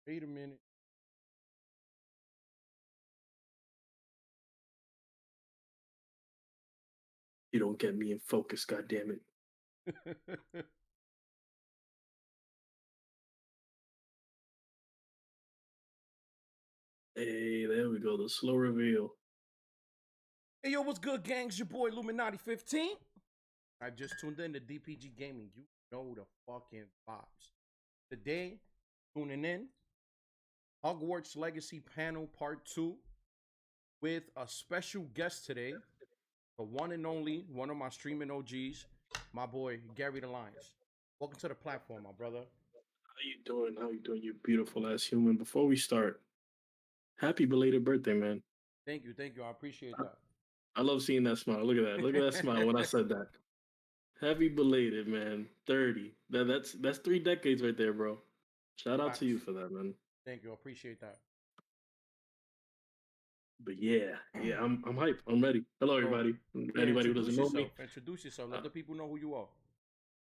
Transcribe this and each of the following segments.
Wait a minute. You don't get me in focus, goddammit. Hey, there we go. The slow reveal. Hey, yo, what's good, gang? It's your boy Illuminati 15. I just tuned in to DPG Gaming. You know the fucking vibes. Today, tuning in, Hogwarts Legacy Panel Part 2 with a special guest today, the one and only, one of my streaming OGs, my boy, Gary the Lions. Welcome to the platform, my brother. How you doing? How you doing, you beautiful ass human? Before we start, happy belated birthday, man. Thank you, thank you. I appreciate I, that. I love seeing that smile. Look at that. Look at that smile when I said that. Happy belated, man. 30. That's 3 decades right there, bro. Shout out to you Facts. for that, man. Thank you. I appreciate that. But yeah, I'm hyped. I'm ready. Hello, So, everybody. yeah, Anybody who doesn't introduce know me, yourself. Introduce yourself. Let uh, the people know who you are.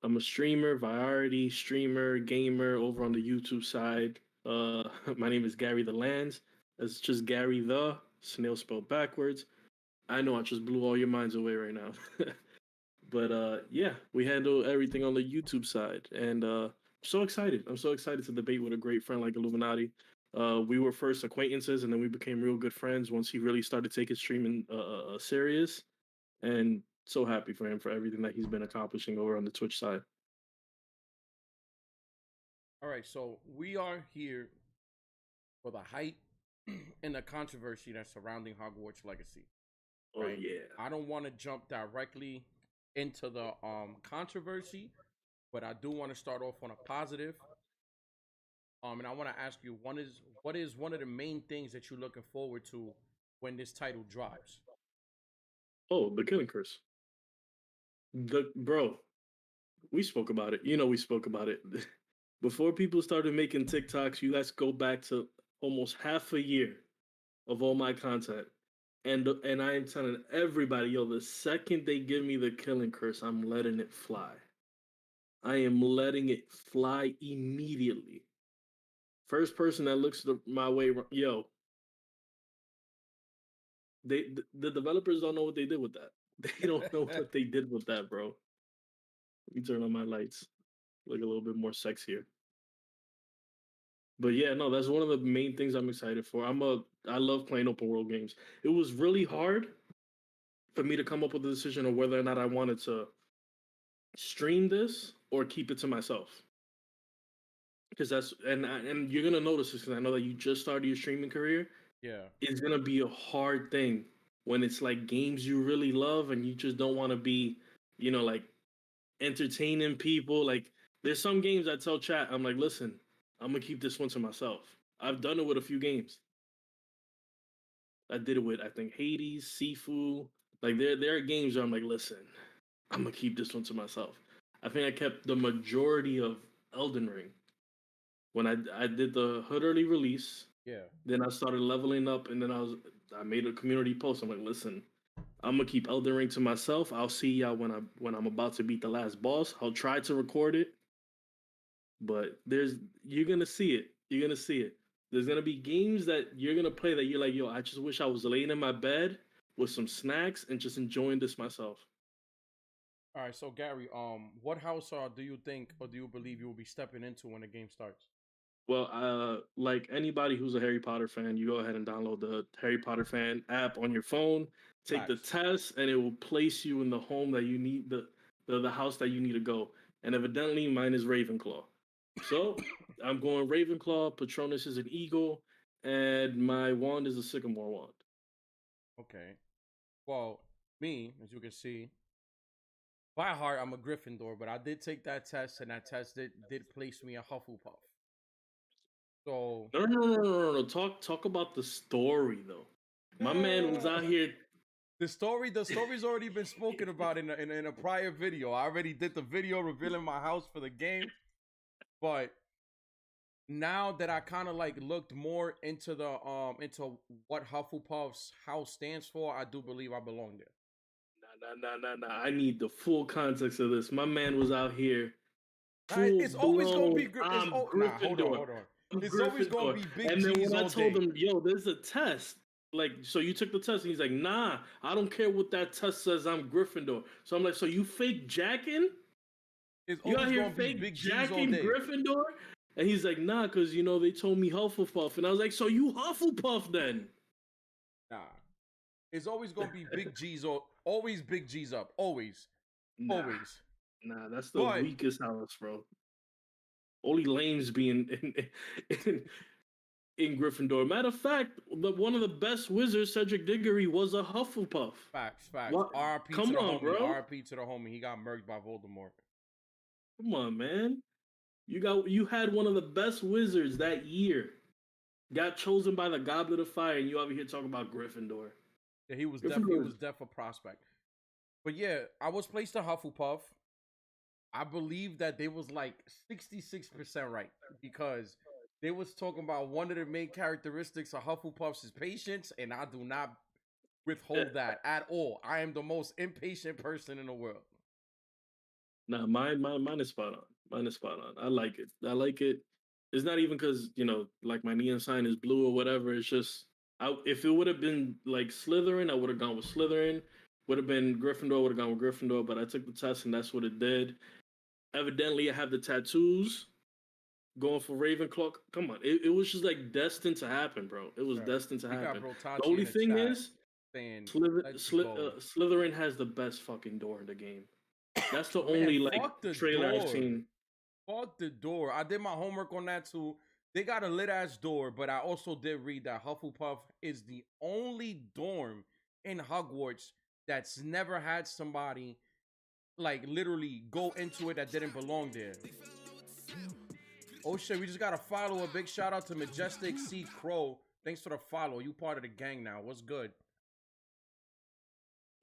I'm a streamer, variety streamer, gamer over on the YouTube side. My name is Gary the Lands. It's just Gary the snail spelled backwards. I know I just blew all your minds away right now. But yeah, we handle everything on the YouTube side, and so excited. I'm so excited to debate with a great friend like Illuminati. We were first acquaintances, and then we became real good friends once he really started taking streaming serious. And so happy for him for everything that he's been accomplishing over on the Twitch side. All right, so we are here for the hype and the controversy that's surrounding Hogwarts Legacy. Oh Right? yeah. I don't want to jump directly into the controversy, but I do want to start off on a positive. And I want to ask you, what is one of the main things that you're looking forward to when this title drops? Oh, the Killing Curse. The bro, we spoke about it. You know, we spoke about it before people started making TikToks. You guys go back to almost half a year of all my content, and I am telling everybody, yo, the second they give me the Killing Curse, I'm letting it fly. I am letting it fly immediately. First person that looks my way, yo, the developers don't know what they did with that. They don't know what they did with that, bro. Let me turn on my lights. Look a little bit more sexier. But yeah, no, that's one of the main things I'm excited for. I love playing open world games. It was really hard for me to come up with a decision of whether or not I wanted to stream this or keep it to myself. Because and you're gonna notice this because I know that you just started your streaming career. Yeah. It's gonna be a hard thing when it's like games you really love and you just don't want to be, like entertaining people. Like there's some games I tell chat, I'm like, listen, I'm gonna keep this one to myself. I've done it with a few games. I did it with I think Hades, Sifu. Like there are games where I'm like, listen, I'm gonna keep this one to myself. I think I kept the majority of Elden Ring when I did the hood early release. Yeah. Then I started leveling up, and then I made a community post. I'm like, listen, I'm gonna keep Elden Ring to myself. I'll see y'all when I'm about to beat the last boss. I'll try to record it, but you're gonna see it. You're gonna see it. There's gonna be games that you're gonna play that you're like, yo, I just wish I was laying in my bed with some snacks and just enjoying this myself. All right, so Gary, what house do you think or do you believe you will be stepping into when the game starts? Well, like anybody who's a Harry Potter fan, you go ahead and download the Harry Potter fan app on your phone. Take the Facts. test, and it will place you in the home that you need the house that you need to go. And evidently, mine is Ravenclaw. So I'm going Ravenclaw. Patronus is an eagle, and my wand is a sycamore wand. Okay. Well, me, as you can see, by heart, I'm a Gryffindor, but I did take that test, and that test did place me a Hufflepuff. So No. Talk about the story though. My man was out here. the story's already been spoken about in a prior video. I already did the video revealing my house for the game, but now that I kind of like looked more into what Hufflepuff's house stands for, I do believe I belong there. Nah. I need the full context of this. My man was out here full It's always gonna be blown. good. I'm Nah, hold on, Gryffindor. hold on. It's always gonna Gryffindor. be Big And then G's when I all told day. him, yo, there's a test. Like, so you took the test, and he's like, nah, I don't care what that test says. I'm Gryffindor. So I'm like, so you fake jacking? It's You out always here gonna be fake Big G's all jacking day. Gryffindor? And he's like, nah, because they told me Hufflepuff, and I was like, so you Hufflepuff then? Nah. It's always gonna be Big G's or always Big G's up. Always. Nah, Always. nah, that's the But weakest house, bro. Only lames being in Gryffindor. Matter of fact, one of the best wizards, Cedric Diggory, was a Hufflepuff. facts. What? RP to Come the on, homie. bro. RP to the homie. He got murked by Voldemort. Come on, man. You had one of the best wizards that year. Got chosen by the Goblet of Fire, and you over here talking about Gryffindor. Yeah, he was Gryffindor. a prospect. But yeah, I was placed in Hufflepuff. I believe that they was like 66% right because they was talking about one of the main characteristics of Hufflepuffs is patience, and I do not withhold that at all. I am the most impatient person in the world. Nah, mine is spot on. Mine is spot on. I like it. I like it. It's not even because like my neon sign is blue or whatever. It's just if it would have been like Slytherin, I would have gone with Slytherin. Would have been Gryffindor, would have gone with Gryffindor. But I took the test, and that's what it did. Evidently, I have the tattoos. Going for Ravenclaw. Come on, it was just like destined to happen, bro. It was destined to happen. The only thing is, Slytherin has the best fucking door in the game. That's the only like trailer I've seen. Fuck the door. I did my homework on that too. They got a lit ass door, but I also did read that Hufflepuff is the only dorm in Hogwarts that's never had somebody like literally go into it that didn't belong there. Oh shit, we just got to follow. A big shout out to Majestic C Crow. Thanks for the follow. You part of the gang now. What's good?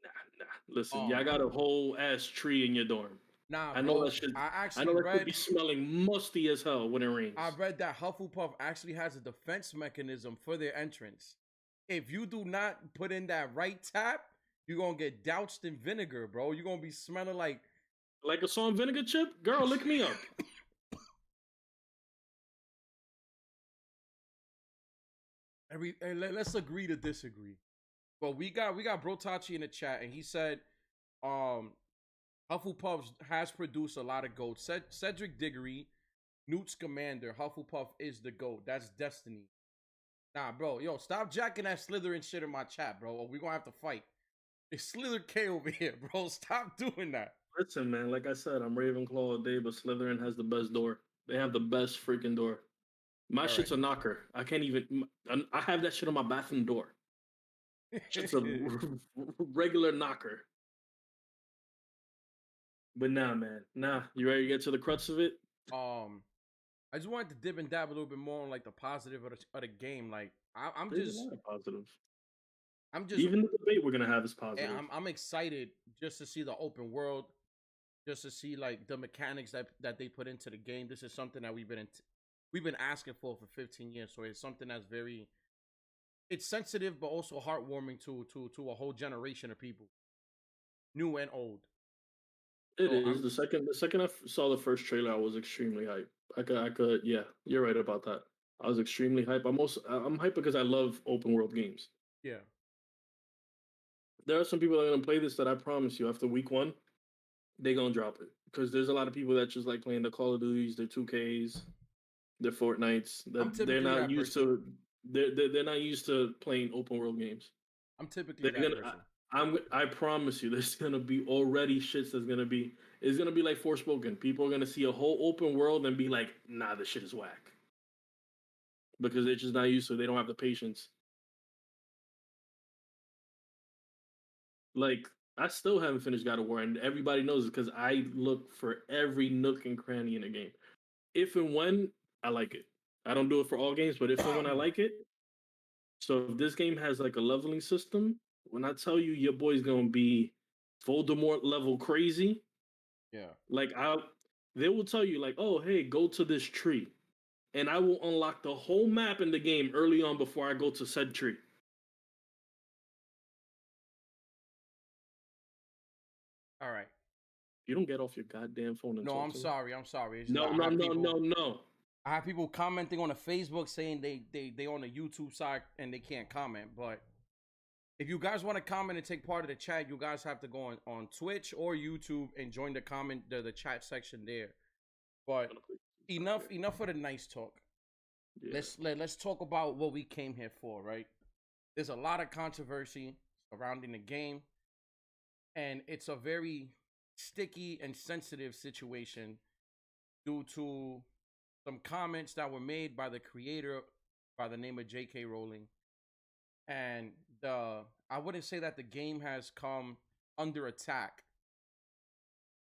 Nah. Listen, y'all got a whole ass tree in your dorm. Nah, I know that shit. I know that could be smelling musty as hell when it rains. I read that Hufflepuff actually has a defense mechanism for their entrance. If you do not put in that right tap, you're gonna get doused in vinegar, bro. You're gonna be smelling like a salt and vinegar chip. Girl, lick me up. Let's agree to disagree. But we got Brotachi in the chat, and he said, Hufflepuff has produced a lot of goats. Cedric Diggory, Newt Scamander, Hufflepuff is the GOAT. That's destiny. Nah, bro. Yo, stop jacking that Slytherin shit in my chat, bro, or we're going to have to fight. It's Slither K over here, bro. Stop doing that. Listen, man. Like I said, I'm Ravenclaw all day, but Slytherin has the best door. They have the best freaking door. My shit's a knocker. I can't even... I have that shit on my bathroom door. It's a regular knocker. But nah, man. Nah, you ready to get to the crux of it? I just wanted to dip and dab a little bit more on like the positive of the game. Like I'm There's just a lot of positive. I'm just even the debate we're gonna have is positive. I'm excited just to see the open world, just to see like the mechanics that they put into the game. This is something that we've been asking for 15 years. So it's something that's it's sensitive but also heartwarming to a whole generation of people, new and old. It is. The second I saw the first trailer, I was extremely hyped. I could, yeah, you're right about that. I was extremely hyped. I'm hyped because I love open world games. Yeah. There are some people that are gonna play this that I promise you, after week 1, they gonna drop it because there's a lot of people that just like playing the Call of Duties, their 2Ks, their Fortnites. They're not used to. They're not used to playing open world games. I'm typically that person. I promise you, there's gonna be already shits that's gonna be. It's gonna be like Forspoken. People are gonna see a whole open world and be like, "Nah, this shit is whack," because they're just not used to it. They don't have the patience. Like, I still haven't finished God of War, and everybody knows it because I look for every nook and cranny in the game. If and when I like it, I don't do it for all games, but if and when I like it. So if this game has like a leveling system, when I tell you your boy's gonna be Voldemort level crazy, yeah, like they will tell you like, oh hey, go to this tree, and I will unlock the whole map in the game early on before I go to said tree. All right. You don't get off your goddamn phone and no, talk I'm to sorry. I'm sorry. No. I have people commenting on the Facebook saying they on the YouTube side and they can't comment. But if you guys want to comment and take part of the chat, you guys have to go on Twitch or YouTube and join the chat section there. But enough for the nice talk. Yeah. Let's talk about what we came here for, right? There's a lot of controversy surrounding the game, and it's a very sticky and sensitive situation due to some comments that were made by the creator by the name of J.K. Rowling. And I wouldn't say that the game has come under attack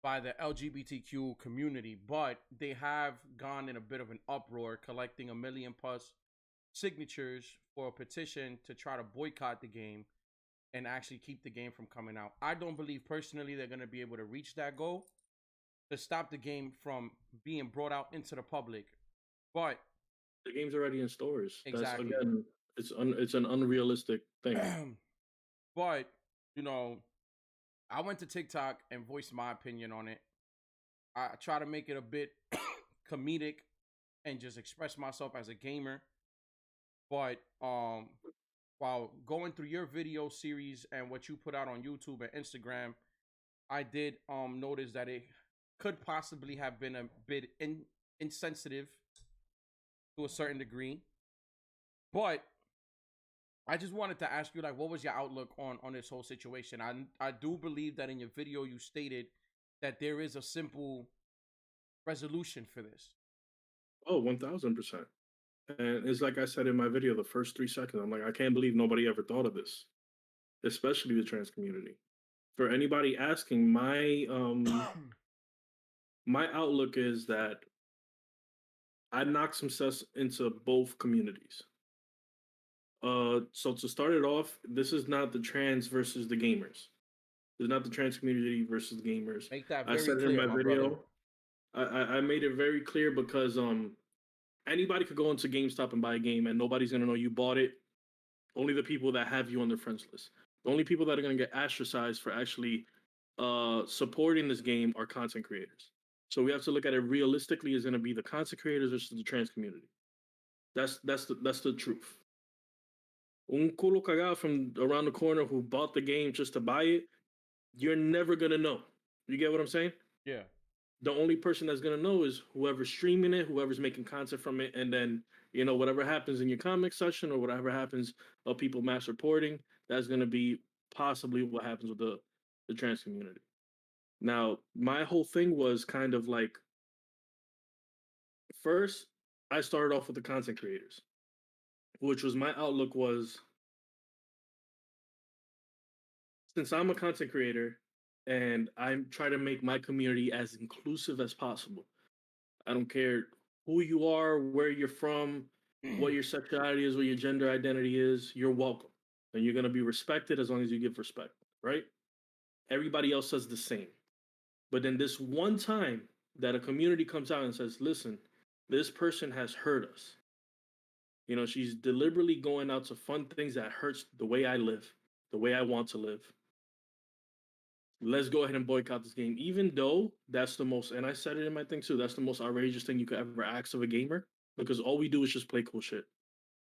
by the LGBTQ community, but they have gone in a bit of an uproar, collecting 1 million plus signatures for a petition to try to boycott the game and actually keep the game from coming out. I don't believe personally they're going to be able to reach that goal to stop the game from being brought out into the public. But the game's already in stores. Exactly. That's, again, it's an unrealistic thing. But, you know, I went to TikTok and voiced my opinion on it. I try to make it a bit comedic and just express myself as a gamer. But while going through your video series and what you put out on YouTube and Instagram, I did notice that it could possibly have been a bit insensitive to a certain degree. But I just wanted to ask you, like, what was your outlook on this whole situation? I do believe that in your video you stated that there is a simple resolution for this. Oh, 1000%. And it's like I said in my video, the first 3 seconds, I'm like, I can't believe nobody ever thought of this, especially the trans community. For anybody asking, my my outlook is that I knock some sense into both communities. So to start it off, this is not the trans versus the gamers. It's not the trans community versus gamers. Make that very I said clear, it in my video. Brother. I made it very clear because anybody could go into GameStop and buy a game and nobody's gonna know you bought it. Only the people that have you on their friends list. The only people that are gonna get ostracized for actually supporting this game are content creators. So we have to look at it realistically. Is gonna be the content creators versus the trans community. That's the truth. Un culo cagado from around the corner who bought the game just to buy it, you're never gonna know. You get what I'm saying? Yeah. The only person that's gonna know is whoever's streaming it, whoever's making content from it, and then whatever happens in your comic section or whatever happens of people mass reporting, that's gonna be possibly what happens with the trans community. Now, my whole thing was kind of like, first, I started off with the content creators, which was my outlook was, since I'm a content creator and I'm trying to make my community as inclusive as possible. I don't care who you are, where you're from, what your sexuality is, what your gender identity is, you're welcome. And you're going to be respected as long as you give respect, right? Everybody else says the same. But then this one time that a community comes out and says, listen, this person has hurt us. She's deliberately going out to fund things that hurts the way I live, the way I want to live. Let's go ahead and boycott this game, even though that's the most, and I said it in my thing too, that's the most outrageous thing you could ever ask of a gamer, because all we do is just play cool shit.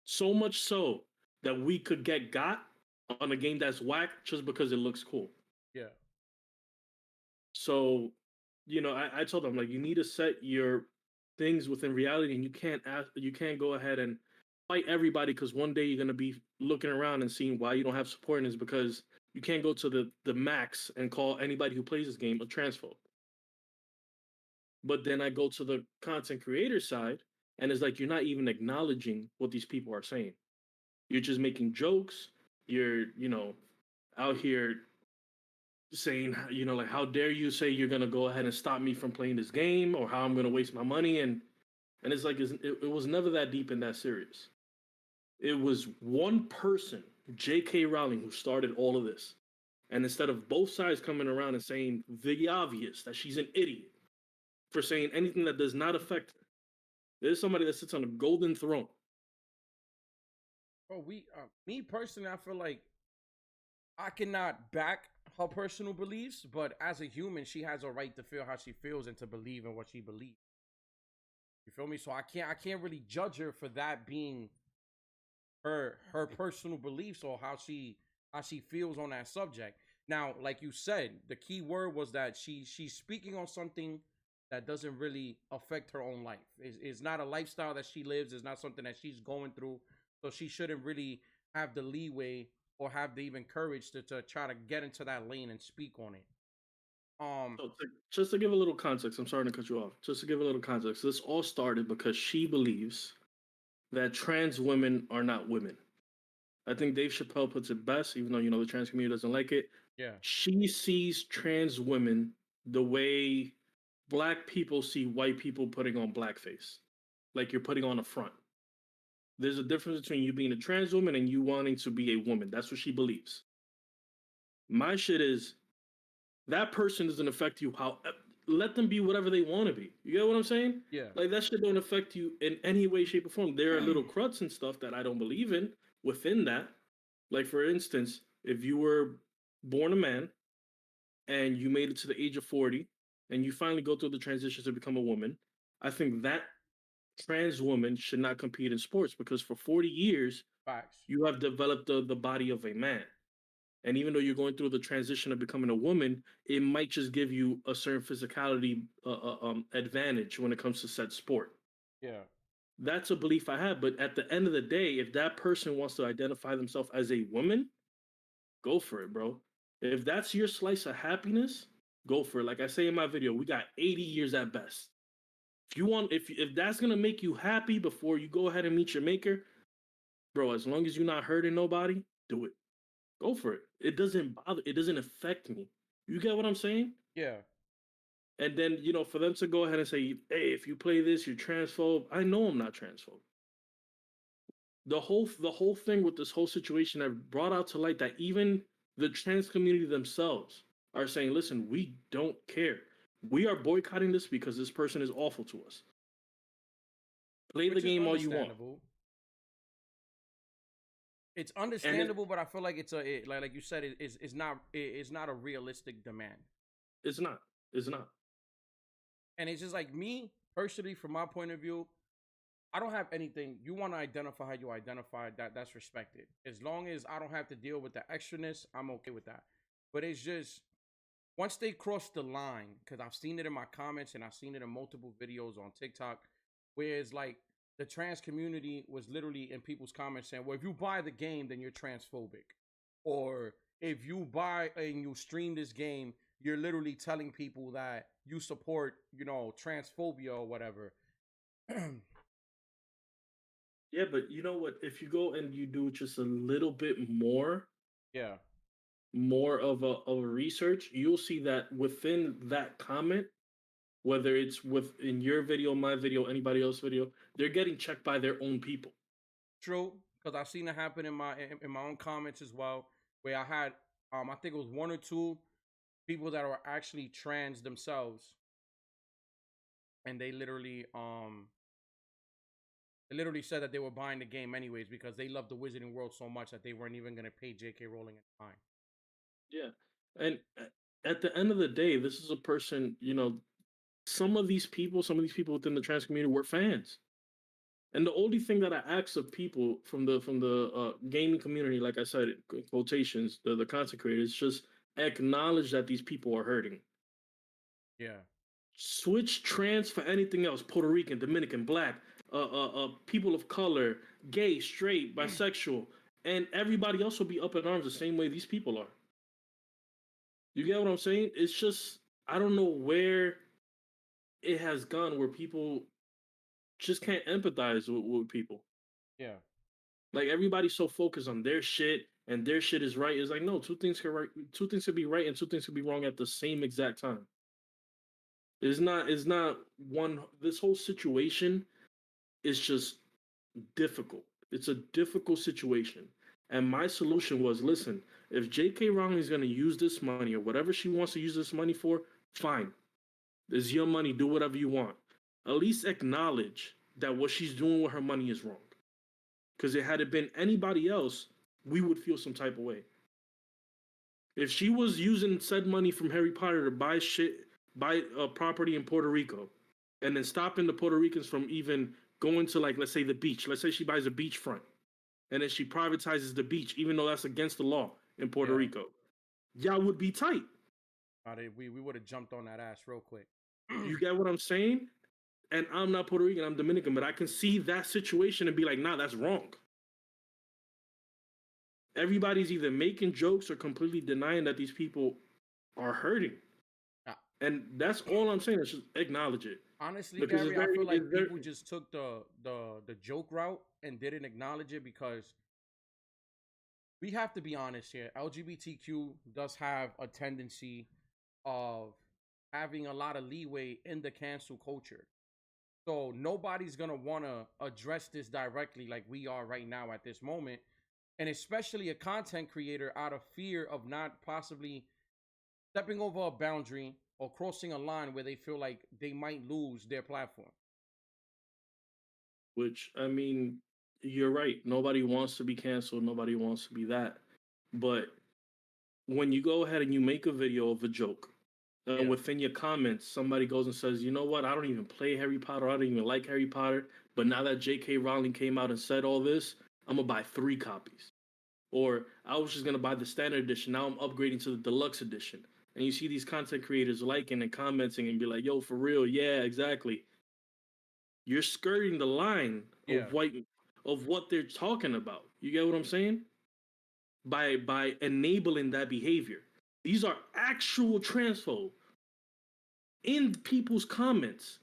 So much so that we could get got on a game that's whack just because it looks cool. Yeah. So, I told them, like, you need to set your things within reality, and you can't go ahead and fight everybody, because one day you're going to be looking around and seeing why you don't have support, and it's because you can't go to the max and call anybody who plays this game a transphobe. But then I go to the content creator side, and it's like, you're not even acknowledging what these people are saying. You're just making jokes. You're, out here saying, like, how dare you say you're going to go ahead and stop me from playing this game, or how I'm going to waste my money. And it's like, it was never that deep and that serious. It was one person, J.K. Rowling, who started all of this. And instead of both sides coming around and saying the obvious, that she's an idiot for saying anything that does not affect her, there's somebody that sits on a golden throne. Oh, me personally, I feel like I cannot back her personal beliefs, but as a human, she has a right to feel how she feels and to believe in what she believes. You feel me? So I can't really judge her for that being her personal beliefs or how she feels on that subject. Now, like you said, the key word was that she's speaking on something that doesn't really affect her own life. It's not a lifestyle that she lives. It's not something that she's going through. So she shouldn't really have the leeway or have the even courage to try to get into that lane and speak on it. Um, So just to give a little context, I'm sorry to cut you off. Just to give a little context, this all started because she believes that trans women are not women. I think Dave Chappelle puts it best, even though the trans community doesn't like it. yeah, She sees trans women the way black people see white people putting on blackface, like you're putting on a front. There's a difference between you being a trans woman and you wanting to be a woman. That's what she believes. My shit is that person doesn't affect you. How let them be whatever they want to be. You get what I'm saying? yeah, Like that shit don't affect you in any way, shape, or form. There are little cruts and stuff that I don't believe in within that. Like for instance, if you were born a man and you made it to the age of 40 and you finally go through the transition to become a woman, I think that trans woman should not compete in sports because for 40 years facts. you have developed the body of a man. And even though you're going through the transition of becoming a woman, it might just give you a certain physicality advantage when it comes to said sport. Yeah, That's a belief I have. But at the end of the day, if that person wants to identify themselves as a woman, go for it, bro. If that's your slice of happiness, go for it. Like I say in my video, we got 80 years at best. If that's gonna make you happy before you go ahead and meet your maker, bro, as long as you're not hurting nobody, do it. Go for it. It doesn't bother. It doesn't affect me. You get what I'm saying? yeah, And then for them to go ahead and say, "Hey, if you play this, you're transphobe." I know I'm not transphobe. The whole thing with this whole situation have brought out to light that even the trans community themselves are saying, "Listen, we don't care. We are boycotting this because this person is awful to us. Play the which is game all you want." understandable. It's And understandable, but I feel like like you said, it's not a realistic demand. it's not. It's not. And it's just like me personally, from my point of view, I don't have anything. You want to identify how you identify, that's respected. As long as I don't have to deal with the extraness, I'm okay with that. But it's just once they cross the line, because I've seen it in my comments and I've seen it in multiple videos on TikTok, where it's like the trans community was literally in people's comments saying, well, if you buy the game, then you're transphobic. Or if you buy and you stream this game, you're literally telling people that you support, transphobia or whatever. Yeah, but you know what? If you go and you do just a little bit Yeah. more of a research, you'll see that within that comment, whether it's within your video, my video, anybody else's video, they're getting checked by their own people. True, because I've seen it happen in my own comments as well, where I had I think it was one or two people that are actually trans themselves, and they literally said that they were buying the game anyways because they love the Wizarding World so much that they weren't even gonna pay J.K. Rowling any time. Yeah. And at the end of the day, this is a person, some of these people within the trans community were fans. And the only thing that I ask of people from the gaming community, like I said, quotations, the content creators, just acknowledge that these people are hurting. Yeah, Switch trans for anything else: Puerto Rican, Dominican, Black, people of color, gay, straight, bisexual, and everybody else will be up in arms the same way these people are. You get what I'm saying? It's just I don't know where it has gone where people just can't empathize with people. yeah, Like everybody's so focused on their shit and their shit is right. It's like no, two things could be right and two things could be wrong at the same exact time. It's not one. This whole situation is just difficult. It's a difficult situation. And my solution was listen, if J.K. Rowling is going to use this money or whatever she wants to use this money for, fine. This is your money. Do whatever you want. At least acknowledge that what she's doing with her money is wrong. Because had it been anybody else, we would feel some type of way. If she was using said money from Harry Potter to buy a property in Puerto Rico, and then stopping the Puerto Ricans from even going to, like, let's say the beach. Let's say she buys a beachfront, and then she privatizes the beach, even though that's against the law in Puerto Rico. Y'all would be tight. We would have jumped on that ass real quick. You get what I'm saying? And I'm not Puerto Rican, I'm Dominican, but I can see that situation and be like, nah, that's wrong. Everybody's either making jokes or completely denying that these people are hurting. And that's all I'm saying is just acknowledge it. Honestly, because Gary, I feel like people just took the joke route and didn't acknowledge it, because we have to be honest here. LGBTQ does have a tendency of having a lot of leeway in the cancel culture. So nobody's going to want to address this directly like we are right now at this moment. And especially a content creator, out of fear of not possibly stepping over a boundary or crossing a line where they feel like they might lose their platform. Which, I mean, you're right. Nobody wants to be canceled. Nobody wants to be that. But when you go ahead and you make a video of a joke, and within your comments, somebody goes and says, you know what? I don't even play Harry Potter. I don't even like Harry Potter. But now that J.K. Rowling came out and said all this, I'm going to buy 3 copies. Or I was just going to buy the standard edition. Now I'm upgrading to the deluxe edition. And you see these content creators liking and commenting and be like, yo, for real. Yeah, exactly. You're skirting the line of what they're talking about. You get what I'm saying? By enabling that behavior. These are actual transphobe in people's comments.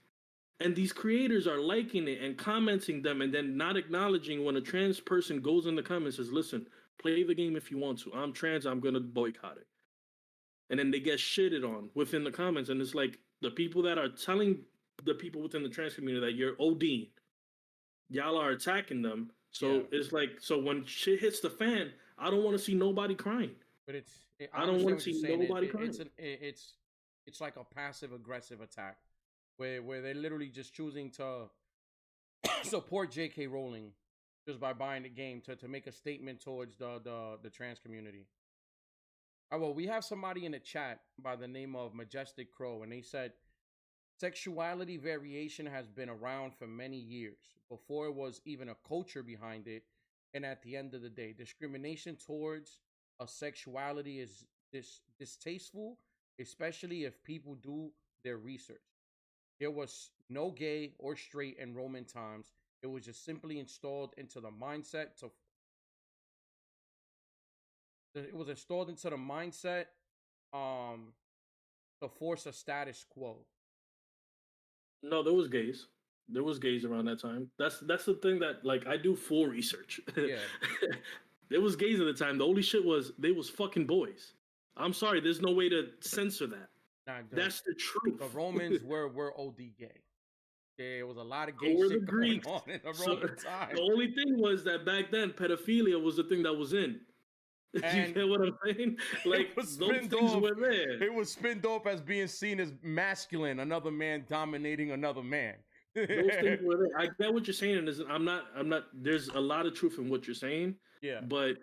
And these creators are liking it and commenting them and then not acknowledging when a trans person goes in the comments and says, listen, play the game if you want to. I'm trans, I'm going to boycott it. And then they get shitted on within the comments. And it's like the people that are telling the people within the trans community that you're ODing, y'all are attacking them. So it's like, so when shit hits the fan, I don't want to see nobody crying. But I don't want to see nobody crying. It's like a passive aggressive attack where they're literally just choosing to support J.K. Rowling just by buying the game to make a statement towards the trans community. Oh, well, we have somebody in the chat by the name of Majestic Crow, and they said sexuality variation has been around for many years before it was even a culture behind it. And at the end of the day, discrimination towards a sexuality is distasteful, especially if people do their research. There was no gay or straight in Roman times. It was just simply installed into the mindset to force a status quo. No, there was gays. There was gays around that time. That's the thing that, like, I do full research. Yeah. There was gays at the time. The only shit was they was fucking boys. I'm sorry, there's no way to censor that. That's the truth. The Romans were OD gay. There was a lot of gay shit going on in the Roman time. The only thing was that back then, pedophilia was the thing that was in. And you get what I'm saying? Like, those things were there. It was spinned off as being seen as masculine, another man dominating another man. Those things were there. I get what you're saying, and I'm not. There's a lot of truth in what you're saying. Yeah. But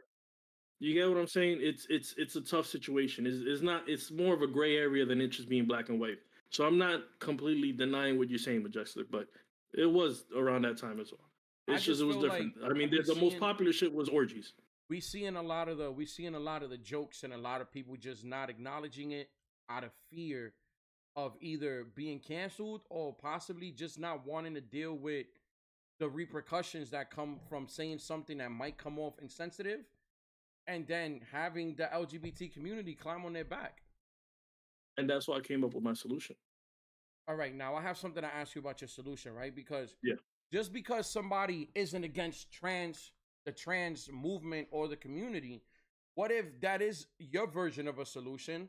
you get what I'm saying? It's a tough situation. It's not. It's more of a gray area than it just being black and white. So I'm not completely denying what you're saying, Majestic, but it was around that time as well. It's just it was different. Like, I mean, the most popular shit was orgies. We seeing a lot of the jokes and a lot of people just not acknowledging it out of fear of either being canceled or possibly just not wanting to deal with the repercussions that come from saying something that might come off insensitive, and then having the LGBT community climb on their back. And that's why I came up with my solution. All right, now I have something to ask you about your solution, right? Because just because somebody isn't against the trans movement or the community, what if that is your version of a solution,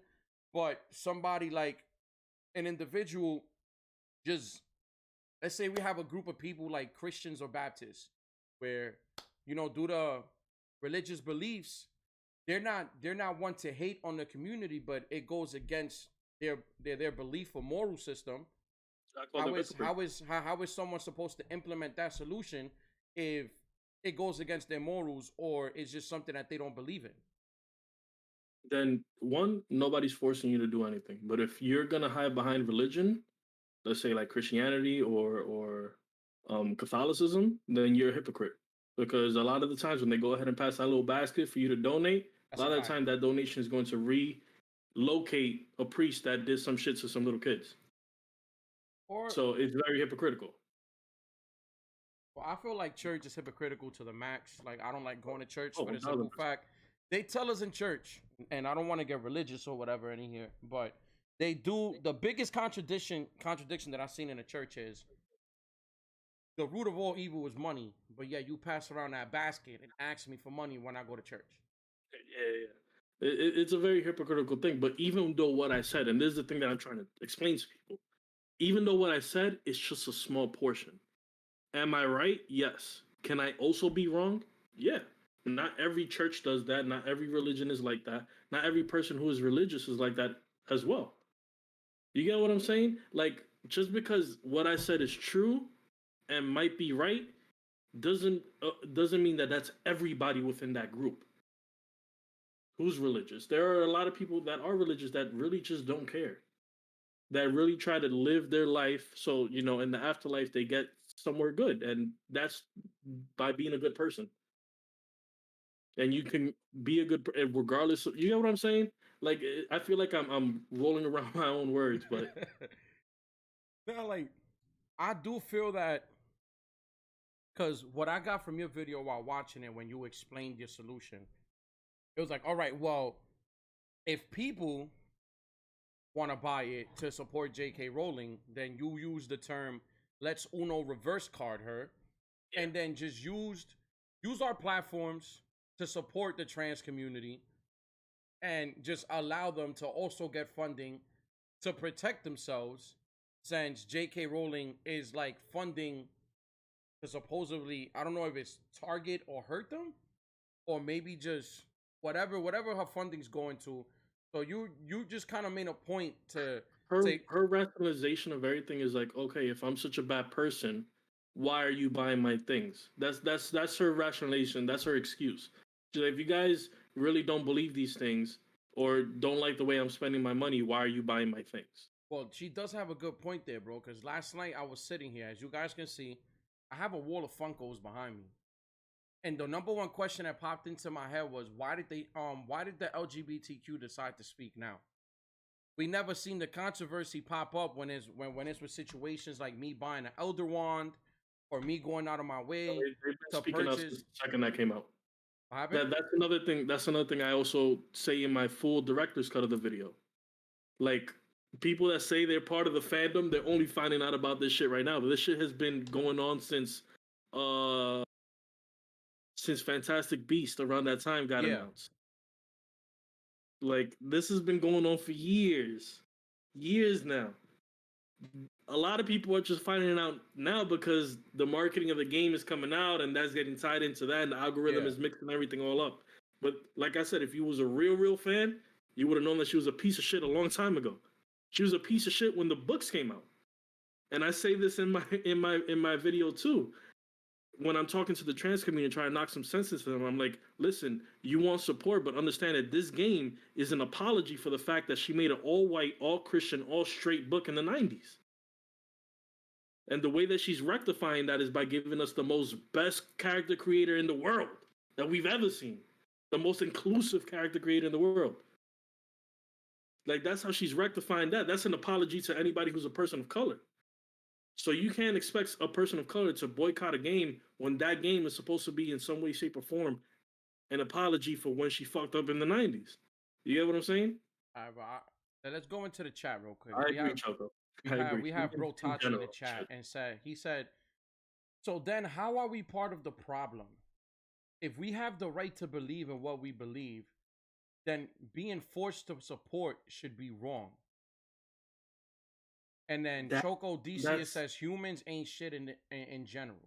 but somebody like an individual, just let's say we have a group of people like Christians or Baptists where, you know, due to religious beliefs, they're not one to hate on the community, but it goes against their belief or moral system. How is someone supposed to implement that solution if it goes against their morals or it's just something that they don't believe in? Then one, nobody's forcing you to do anything. But if you're gonna hide behind religion, let's say like Christianity or Catholicism, then you're a hypocrite. Because a lot of the times when they go ahead and pass that little basket for you to donate, a That's a lot of the fact. time that donation is going to relocate a priest that did some shit to some little kids. Or So it's very hypocritical. well, I feel like church is hypocritical to the max. Like I don't like going to church Oh, for the simple 1000%. fact they tell us in church, and I don't want to get religious or whatever in here, but they do. The biggest contradiction that I've seen in the church is the root of all evil is money, but yeah, you pass around that basket and ask me for money when I go to church. Yeah. It's a very hypocritical thing. But even though what I said, and this is the thing that I'm trying to explain to people, even though what I said is just a small portion, am I right? Yes. Can I also be wrong? Yeah. Not every church does that. Not every religion is like that. Not every person who is religious is like that as well. You get what I'm saying? Like, just because what I said is true and might be right doesn't mean that that's everybody within that group who's religious. There are a lot of people that are religious that really just don't care. That really try to live their life so, in the afterlife they get somewhere good, and that's by being a good person. And you can be a regardless of, you know what I'm saying? Like, I feel like I'm rolling around my own words, but Now, like I do feel that because what I got from your video while watching it, when you explained your solution, it was like, all right, well, if people want to buy it to support J.K. Rowling, then you use the term "let's Uno reverse card her," yeah. and then just use our platforms to support the trans community and just allow them to also get funding to protect themselves, since J.K. Rowling is like funding to supposedly, I don't know if it's target or hurt them, or maybe just whatever her funding's going to. So you just kind of made a point to say, her rationalization of everything is like, okay, if I'm such a bad person, why are you buying my things? That's her rationalization. That's her excuse. So if you guys really don't believe these things or don't like the way I'm spending my money, why are you buying my things? well, she does have a good point there, bro. Because last night I was sitting here, as you guys can see, I have a wall of Funkos behind me, and the number one question that popped into my head was why did the LGBTQ decide to speak now? We never seen the controversy pop up when it's with situations like me buying an Elder Wand or me going out of my way They've been to speaking up since purchase. the second that came out. What happened? That's another thing. That's another thing I also say in my full director's cut of the video. Like, people that say they're part of the fandom, they're only finding out about this shit right now. But this shit has been going on uh since Fantastic Beast around that time got Yeah. announced. Like, this has been going on for years. Years now. A lot of people are just finding it out now because the marketing of the game is coming out and that's getting tied into that, and the algorithm Yeah. is mixing everything all up. But like I said, if you was a real fan, you would have known that she was a piece of shit a long time ago. She was a piece of shit when the books came out. And I say this in my video too. When I'm talking to the trans community and trying to knock some sense into them, I'm like, listen, you want support, but understand that this game is an apology for the fact that she made an all white, all Christian, all straight book in the 90s. And the way that she's rectifying that is by giving us the most best character creator in the world that we've ever seen. The most inclusive character creator in the world. Like, that's how she's rectifying that. That's an apology to anybody who's a person of color. So you can't expect a person of color to boycott a game when that game is supposed to be in some way, shape, or form an apology for when she fucked up in the 90s. You get what I'm saying? All right, let's go into the chat real quick. I agree, Choco. I agree. We have Bro In Tachi in the general, chat shit. and he said, so then how are we part of the problem? If we have the right to believe in what we believe, then being forced to support should be wrong. And then Choco DCS says humans ain't shit in general.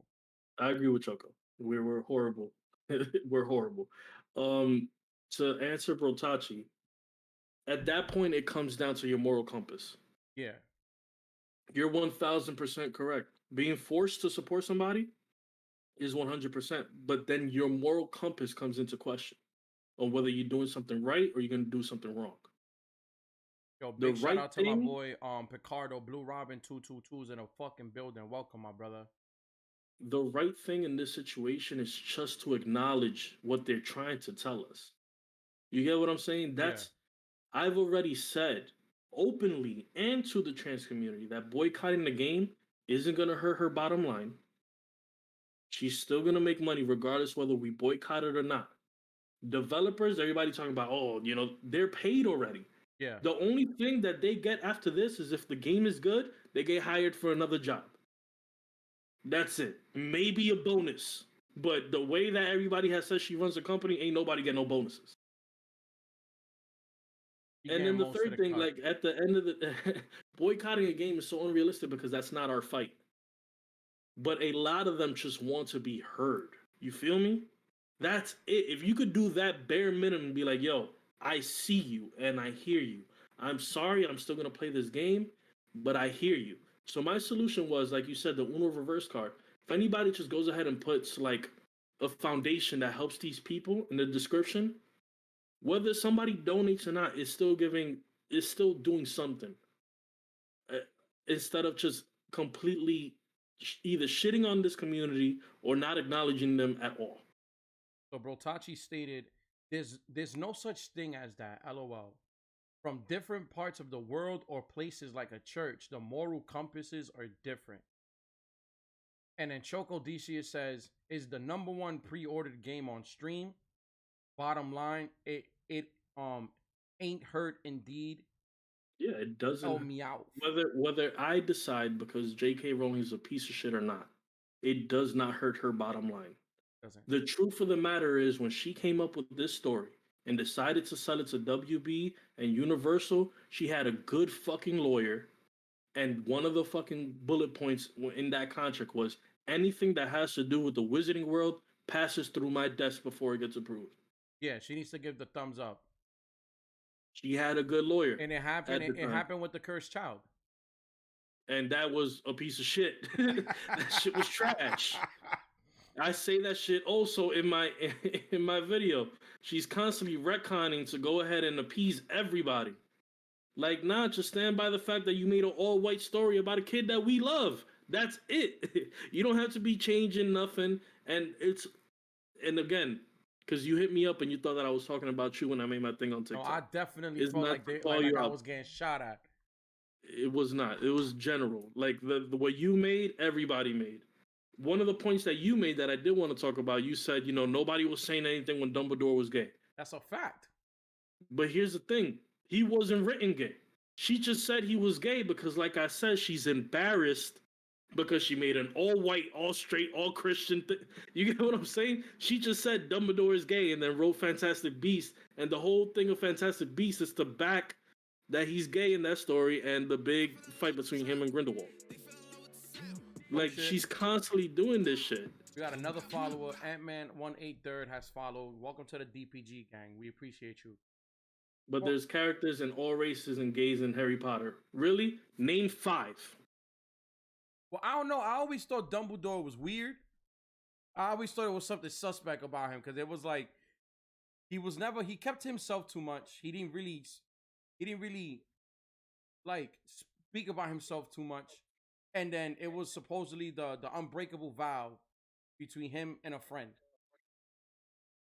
I agree with Choco. We're horrible. We're horrible. To answer Brotachi, at that point it comes down to your moral compass. Yeah. You're 1000% correct. Being forced to support somebody is 100%, but then your moral compass comes into question on whether you're doing something right or you're going to do something wrong. Yo, The big shout right out to my thing, boy Picardo Blue Robin 222's in a fucking building. Welcome, my brother. the right thing in this situation is just to acknowledge what they're trying to tell us. You get what I'm saying? Yeah. I've already said openly and to the trans community that boycotting the game isn't going to hurt her bottom line. She's still going to make money regardless whether we boycott it or not. Developers, everybody talking about, oh, they're paid already. Yeah. The only thing that they get after this is if the game is good, they get hired for another job. That's it. Maybe a bonus. But the way that everybody has said she runs the company, ain't nobody get no bonuses. And then the third thing, like at the end of the boycotting a game is so unrealistic because that's not our fight. But a lot of them just want to be heard. You feel me? That's it. If you could do that bare minimum and be like, yo, I see you and I hear you. I'm sorry, I'm still gonna play this game, but I hear you. So my solution was, like you said, the Uno reverse card. If anybody just goes ahead and puts like a foundation that helps these people in the description, whether somebody donates or not, it's still doing something. Instead of just completely either shitting on this community or not acknowledging them at all. So Brotachi stated, "There's no such thing as that. LOL. From different parts of the world or places like a church, the moral compasses are different." And then Choco Decius says, "Is the #1 pre-ordered game on stream? Bottom line, it ain't hurt indeed." Yeah, it doesn't. Oh, meow. Whether I decide because J.K. Rowling is a piece of shit or not, it does not hurt her bottom line. Doesn't. The truth of the matter is, when she came up with this story and decided to sell it to WB and Universal, she had a good fucking lawyer. And one of the fucking bullet points in that contract was anything that has to do with the Wizarding World passes through my desk before it gets approved. Yeah, she needs to give the thumbs up. She had a good lawyer. And it happened. It happened with the Cursed Child. And that was a piece of shit. That shit was trash. I say that shit also in my video. She's constantly retconning to go ahead and appease everybody. Like, nah, just stand by the fact that you made an all-white story about a kid that we love. That's it. You don't have to be changing nothing. And again, because you hit me up and you thought that I was talking about you when I made my thing on TikTok. No, I definitely felt like I was getting shot at. It was not. It was general. Like the what you made, everybody made. One of the points that you made that I did want to talk about, you said, nobody was saying anything when Dumbledore was gay. That's a fact. But here's the thing. He wasn't written gay. She just said he was gay because, like I said, she's embarrassed because she made an all-white, all-straight, all-Christian thing. You get what I'm saying? She just said Dumbledore is gay and then wrote Fantastic Beasts. And the whole thing of Fantastic Beasts is to back that he's gay in that story and the big fight between him and Grindelwald. Like, she's constantly doing this shit. We got another follower. Ant-Man 183rd has followed. Welcome to the DPG gang. We appreciate you. But there's characters in all races and gays in Harry Potter. Really? Name 5. Well, I don't know. I always thought Dumbledore was weird. I always thought it was something suspect about him because it was like he kept to himself too much. He didn't really like speak about himself too much. And then it was supposedly the unbreakable vow between him and a friend.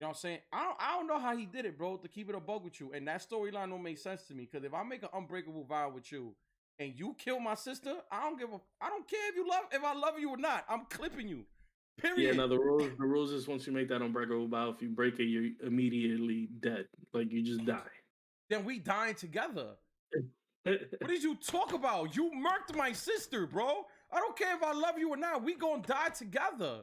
You know what I'm saying? I don't know how he did it, bro, to keep it a bug with you. And that storyline don't make sense to me. Because if I make an unbreakable vow with you and you kill my sister, I don't care if I love you or not. I'm clipping you. Period. Yeah, now the rules is once you make that unbreakable vow, if you break it, you're immediately dead. Like, you just die. Then we dying together. What did you talk about? You murked my sister, bro. I don't care if I love you or not. We gonna die together.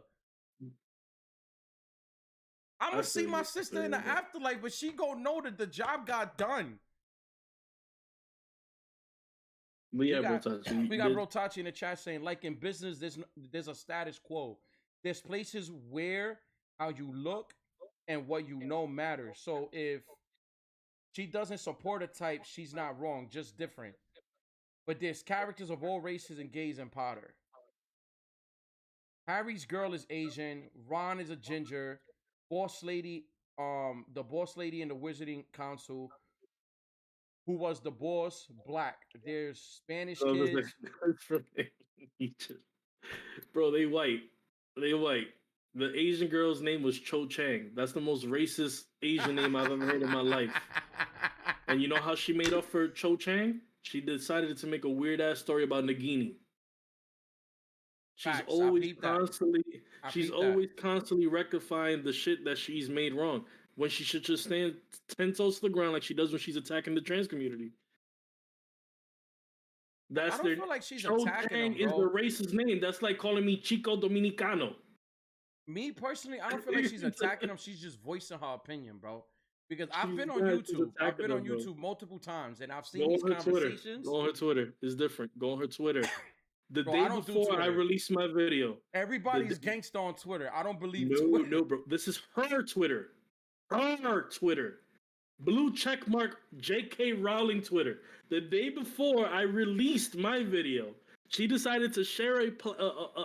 I'm gonna see my sister in the afterlife, but she gonna know that the job got done. But yeah, Brotachi. We got Brotachi in the chat saying, like in business, there's a status quo. There's places where how you look and what you know matters. So if she doesn't support a type, she's not wrong, just different. But there's characters of all races and gays in Potter. Harry's girl is Asian. Ron is a ginger. Boss lady, the boss lady in the Wizarding Council. Who was the boss? Black. There's Spanish So there's kids. from Egypt. Bro, they white. They white. The Asian girl's name was Cho Chang. That's the most racist Asian name I've ever heard in my life. And you know how she made up for Cho Chang? She decided to make a weird ass story about Nagini. She's Facts. I always peeped that. constantly I she's peeped that. always constantly rectifying the shit that she's made wrong when she should just stand 10 toes to the ground like she does when she's attacking the trans community. I That's don't their feel like she's Cho attacking Chang them, is the bro. racist name. That's like calling me Chico Dominicano. Me personally, I don't feel like she's attacking them. She's just voicing her opinion, bro. Because I've been on Yeah, she's YouTube. I've attacking been on them, bro. YouTube multiple times, and I've Go seen these on her Twitter. conversations. Go on her Twitter. It's different. Go on her Twitter. The Bro, day I don't do before I Twitter. released my video. Everybody's gangsta on Twitter. I don't believe No, Twitter. no, bro. This is her Twitter. Her Twitter. Blue checkmark J.K. Rowling Twitter. The day before I released my video, she decided to share a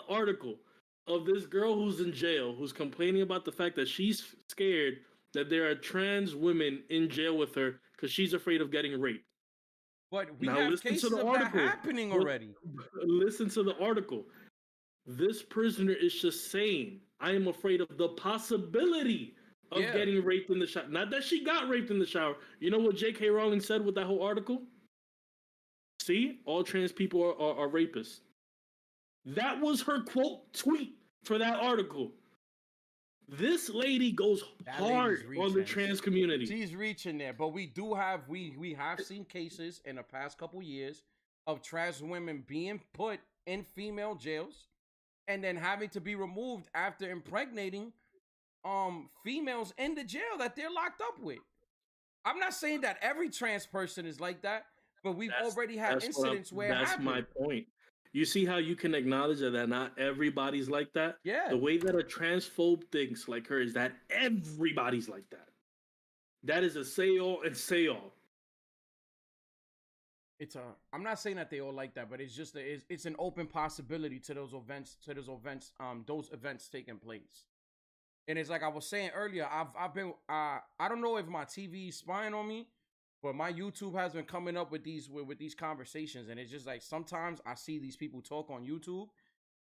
article of this girl who's in jail, who's complaining about the fact that she's scared that there are trans women in jail with her because she's afraid of getting raped. But we Now have listen to cases the of that article. happening already. Listen to the article. This prisoner is just saying, I am afraid of the possibility of getting raped in the shower. Not that she got raped in the shower. You know what J.K. Rowling said with that whole article? See, all trans people are rapists. That was her quote tweet for that article. This lady goes hard on the trans community. She's reaching there, but we have seen cases in the past couple years of trans women being put in female jails and then having to be removed after impregnating females in the jail that they're locked up with. I'm not saying that every trans person is like that, but we've already had incidents where it happened. That's my point. You see how you can acknowledge that not everybody's like that? Yeah. The way that a transphobe thinks like her is that everybody's like that. That is a say all and say all. I'm not saying that they all like that, but it's just it's an open possibility to those events taking place. And it's like I was saying earlier, I've been I don't know if my TV is spying on me, but my YouTube has been coming up with these conversations, and it's just like sometimes I see these people talk on YouTube,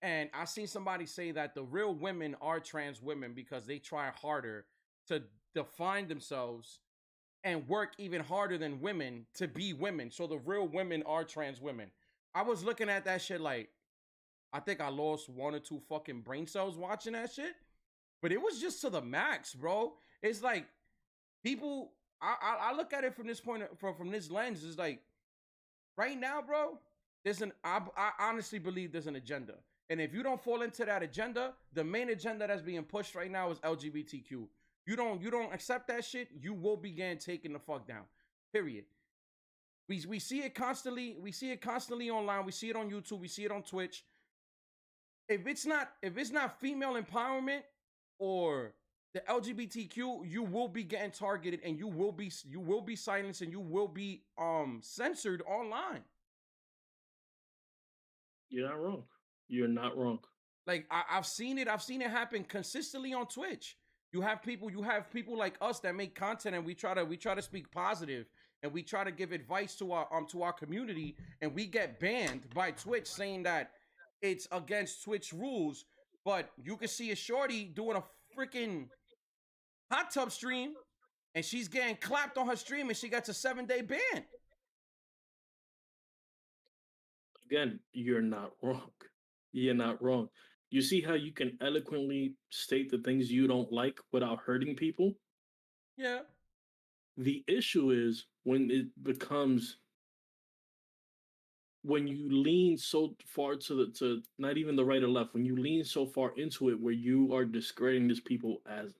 and I seen somebody say that the real women are trans women because they try harder to define themselves and work even harder than women to be women. So the real women are trans women. I was looking at that shit like, I think I lost 1 or 2 fucking brain cells watching that shit. But it was just to the max, bro. It's like people. I look at it from this point, from this lens. It's like right now, bro. I honestly believe there's an agenda, and if you don't fall into that agenda, the main agenda that's being pushed right now is LGBTQ. You don't accept that shit, you will begin taking the fuck down. Period. We see it constantly. We see it constantly online. We see it on YouTube. We see it on Twitch. If it's not female empowerment or the LGBTQ, you will be getting targeted and you will be silenced and you will be censored online. You're not wrong. You're not wrong. Like I've seen it happen consistently on Twitch. You have people like us that make content and we try to speak positive and we try to give advice to our community, and we get banned by Twitch saying that it's against Twitch rules. But you can see a shorty doing a freaking hot tub stream and she's getting clapped on her stream and she gets a 7-day ban. Again, you're not wrong. You're not wrong. You see how you can eloquently state the things you don't like without hurting people? Yeah. The issue is when it becomes, when you lean so far to not even the right or left, when you lean so far into it where you are discrediting these people as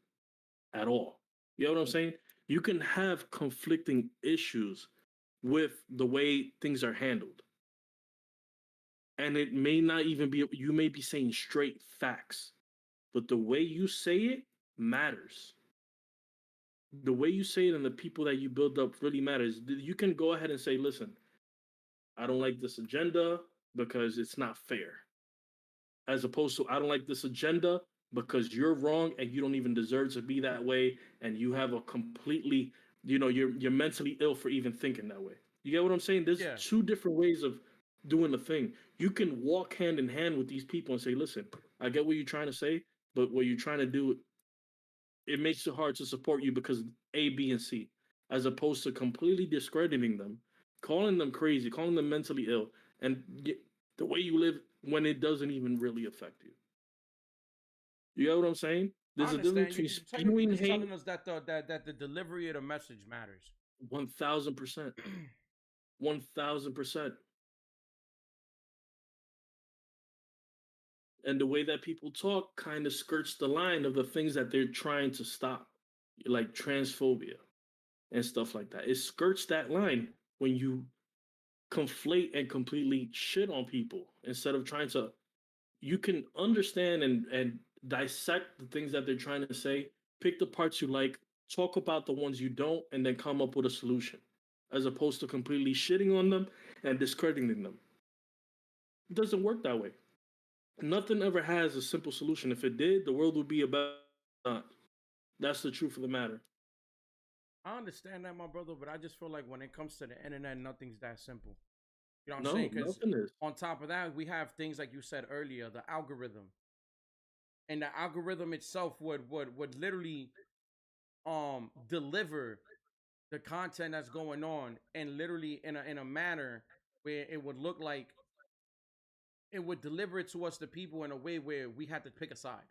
at all. You know what I'm saying? You can have conflicting issues with the way things are handled. And it may not even be, you may be saying straight facts, but the way you say it matters. The way you say it and the people that you build up really matters. You can go ahead and say, listen, I don't like this agenda because it's not fair. As opposed to, I don't like this agenda because you're wrong and you don't even deserve to be that way. And you have a completely you're mentally ill for even thinking that way. You get what I'm saying? There's Yeah. two different ways of doing the thing. You can walk hand in hand with these people and say, listen, I get what you're trying to say, but what you're trying to do, it makes it hard to support you because A, B, and C, as opposed to completely discrediting them, calling them crazy, calling them mentally ill, and the way you live when it doesn't even really affect you. You get what I'm saying? I There's a difference understand. between You're technically spewing just hate. telling us that the delivery of the message matters. 1,000%. 1,000%. And the way that people talk kind of skirts the line of the things that they're trying to stop, like transphobia and stuff like that. It skirts that line when you conflate and completely shit on people instead of trying to. You can understand and dissect the things that they're trying to say, pick the parts you like, talk about the ones you don't, and then come up with a solution, as opposed to completely shitting on them and discrediting them. It doesn't work that way. Nothing ever has a simple solution. If it did, the world would be a better. That's the truth of the matter. I understand that, my brother, but I just feel like when it comes to the internet, nothing's that simple. You know what I'm No, saying? Because nothing is. on top of that, we have things like you said earlier, the algorithm, and the algorithm itself would literally deliver the content that's going on, and literally in a manner where it would look like it would deliver it to us, the people, in a way where we had to pick a side.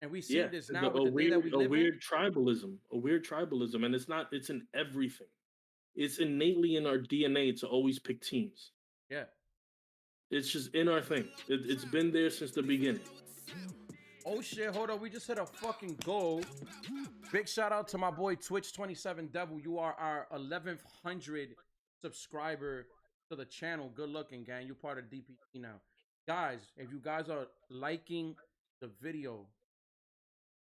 And we see Yeah, this the, now with the day that we a live in. weird tribalism, and it's not. It's in everything. It's innately in our DNA to always pick teams. Yeah. It's just in our thing. It's been there since the beginning. Oh shit, hold on. We just hit a fucking goal. Big shout out to my boy Twitch27 Devil. You are our 1100 subscriber to the channel. Good looking, gang. You're part of DPG now. Guys, if you guys are liking the video,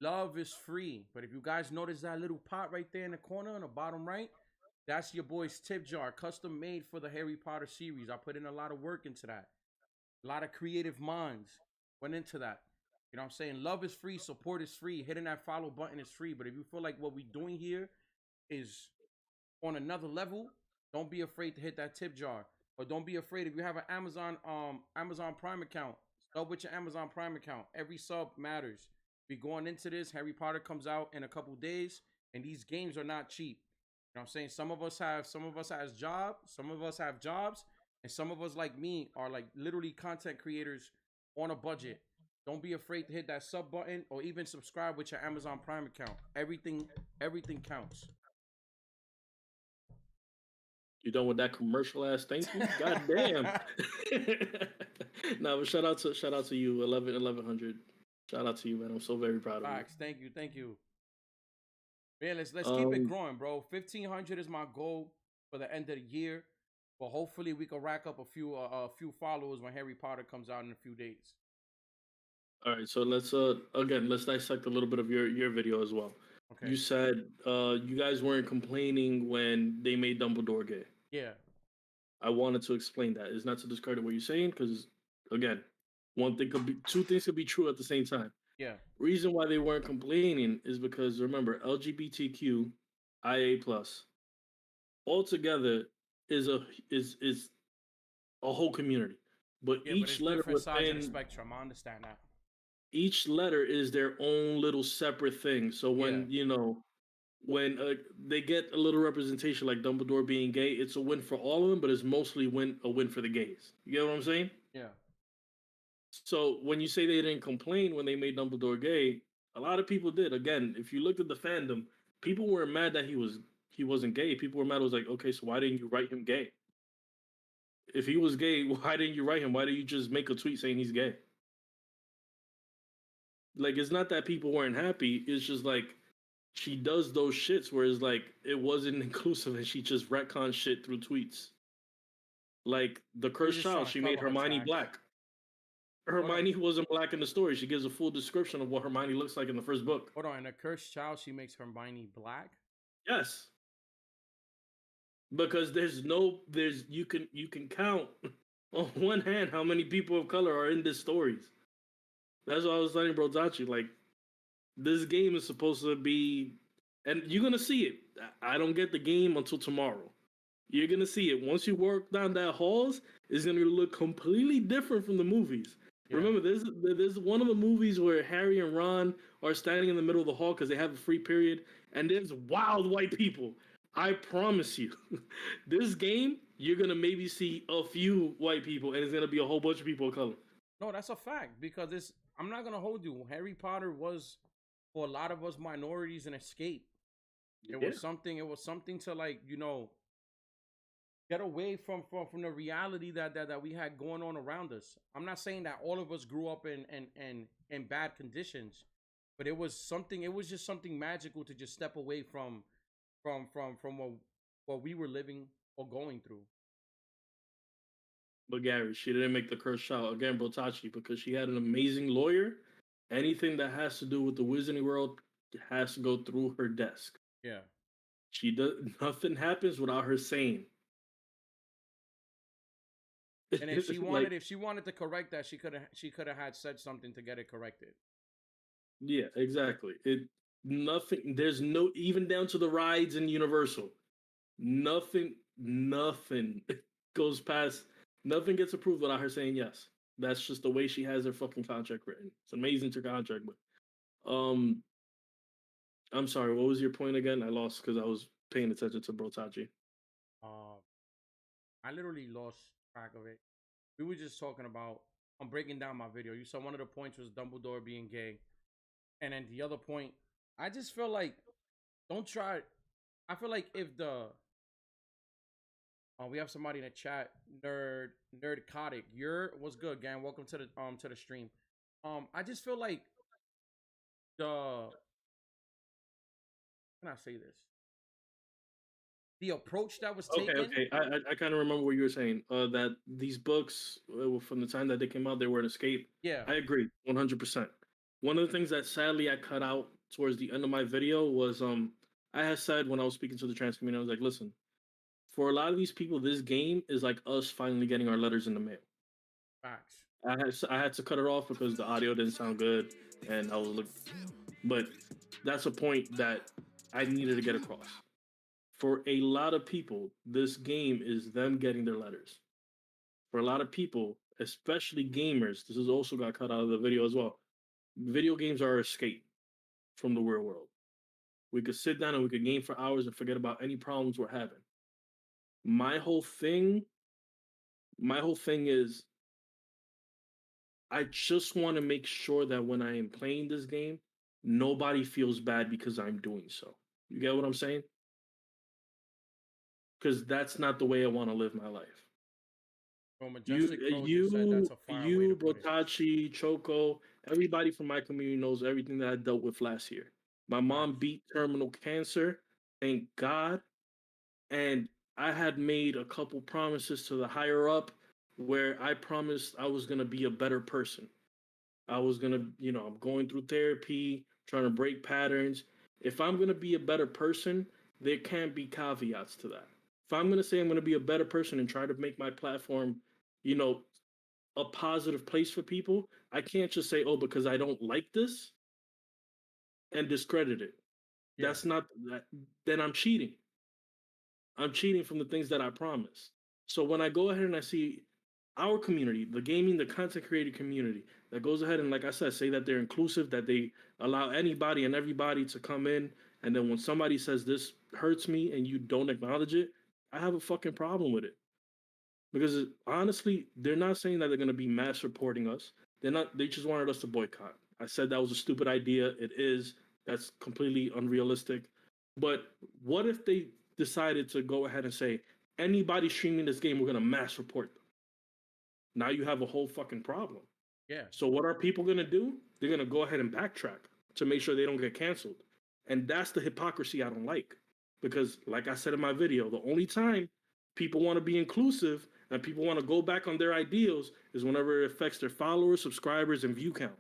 love is free. But if you guys notice that little pot right there in the corner on the bottom right, that's your boy's tip jar, custom made for the Harry Potter series. I put in a lot of work into that. A lot of creative minds went into that. You know what I'm saying? Love is free, support is free, hitting that follow button is free. But if you feel like what we're doing here is on another level, don't be afraid to hit that tip jar. But don't be afraid if you have an Amazon Prime account, sub with your Amazon Prime account. Every sub matters. We going into this. Harry Potter comes out in a couple days, and these games are not cheap. You know what I'm saying? Some of us have jobs, and some of us, like me, are like literally content creators on a budget. Don't be afraid to hit that sub button or even subscribe with your Amazon Prime account. Everything counts. You done with that commercial ass? Thank you. God damn. Nah, but shout out to you, 1100. Shout out to you, man. I'm so very proud of Facts. you. Thank you. Man, let's keep it growing, bro. 1,500 is my goal for the end of the year. But hopefully we can rack up a few followers when Harry Potter comes out in a few days. All right, so let's dissect a little bit of your video as well. Okay. You said you guys weren't complaining when they made Dumbledore gay. Yeah. I wanted to explain that. It's not to discredit what you're saying, because again, two things could be true at the same time. Yeah. Reason why they weren't complaining is because remember, LGBTQ, IA plus, altogether is a whole community. But Yeah, each but letter different sides of the within spectrum. I understand that. each letter is their own little separate thing. So when when they get a little representation like Dumbledore being gay, it's a win for all of them, but it's mostly a win for the gays. You get what I'm saying? Yeah. So when you say they didn't complain when they made Dumbledore gay, a lot of people did. Again, if you looked at the fandom, people weren't mad that he wasn't gay. People were mad. It was like, okay, so why didn't you write him gay? If he was gay, why didn't you write him? Why didn't you just make a tweet saying he's gay? Like, it's not that people weren't happy. It's just like she does those shits where it's like it wasn't inclusive and she just retcons shit through tweets. Like the cursed child, she made Hermione black. Hermione wasn't black in the story. She gives a full description of what Hermione looks like in the first book. Hold on, in a cursed child, she makes Hermione black? Yes. Because you can count on one hand how many people of color are in this stories. That's what I was telling Bro Dachi. Like, this game is supposed to be, and you're gonna see it. I don't get the game until tomorrow. You're gonna see it once you walk down that halls. It's gonna look completely different from the movies. Yeah. Remember, there's one of the movies where Harry and Ron are standing in the middle of the hall because they have a free period, and there's wild white people. I promise you, this game you're gonna maybe see a few white people, and it's gonna be a whole bunch of people of color. No, that's a fact because it's. I'm not gonna hold you. Harry Potter was for a lot of us minorities an escape. It Yeah. was something. It was something to like get away from the reality that we had going on around us. I'm not saying that all of us grew up in bad conditions, but it was something. It was just something magical to just step away from what we were living or going through. But Gary, she didn't make the curse shot again, Brotachi, because she had an amazing lawyer. Anything that has to do with the Wizarding World has to go through her desk. Yeah. She does nothing happens without her saying. And if she Like, wanted, if she wanted to correct that, she could have had said something to get it corrected. yeah, exactly. It nothing. There's no even down to the rides in Universal. Nothing goes past. Nothing gets approved without her saying yes. That's just the way she has her fucking contract written. It's amazing to contract, but I'm sorry. What was your point again? I lost because I was paying attention to Brotachi. Uh, I literally lost track of it. We were just talking about. I'm breaking down my video. You saw one of the points was Dumbledore being gay, and then the other point, I just feel like don't try. I feel like if the we have somebody in the chat, nerdcotic. You're what's good, gang? Welcome to the stream. I just feel like the how can I say this? The approach that was Okay, taken. okay. I kind of remember what you were saying. That these books, from the time that they came out, they were an escape. Yeah, I agree, 100%. One of the things that sadly I cut out towards the end of my video was I had said when I was speaking to the trans community, I was like, listen, for a lot of these people, this game is like us finally getting our letters in the mail. facts. I had to cut it off because the audio didn't sound good, and I was like, but that's a point that I needed to get across. For a lot of people, this game is them getting their letters. For a lot of people, especially gamers, this has also got cut out of the video as well. Video games are our escape from the real world. We could sit down and we could game for hours and forget about any problems we're having. My whole thing, my whole thing is I just want to make sure that when I am playing this game, nobody feels bad because I'm doing so. You get what I'm saying? Because that's not the way I want to live my life. Well, You, Majestic Pro just said you, that's a fire way to you, put it. Brotachi, Choco, everybody from my community knows everything that I dealt with last year. My mom Facts. beat terminal cancer, thank God, and I had made a couple promises to the higher up where I promised I was gonna be a better person. I was gonna, I'm going through therapy, trying to break patterns. If I'm gonna be a better person, there can't be caveats to that. If I'm gonna say I'm gonna be a better person and try to make my platform, you know, a positive place for people, I can't just say, oh, because I don't like this and discredit it. Yeah, That's not that. Then I'm cheating. I'm cheating from the things that I promised. So when I go ahead and I see our community, the gaming, the content creator community, that goes ahead and, like I said, say that they're inclusive, that they allow anybody and everybody to come in, and then when somebody says this hurts me and you don't acknowledge it, I have a fucking problem with it. Because honestly, they're not saying that they're going to be mass reporting us. They're not. They just wanted us to boycott. I said that was a stupid idea. It is. That's completely unrealistic. But what if they decided to go ahead and say anybody streaming this game, we're going to mass report them? Now you have a whole fucking problem. yeah. So what are people going to do? They're going to go ahead and backtrack to make sure they don't get canceled. And that's the hypocrisy I don't like. Because like I said in my video, the only time people want to be inclusive and people want to go back on their ideals is whenever it affects their followers, subscribers, and view count.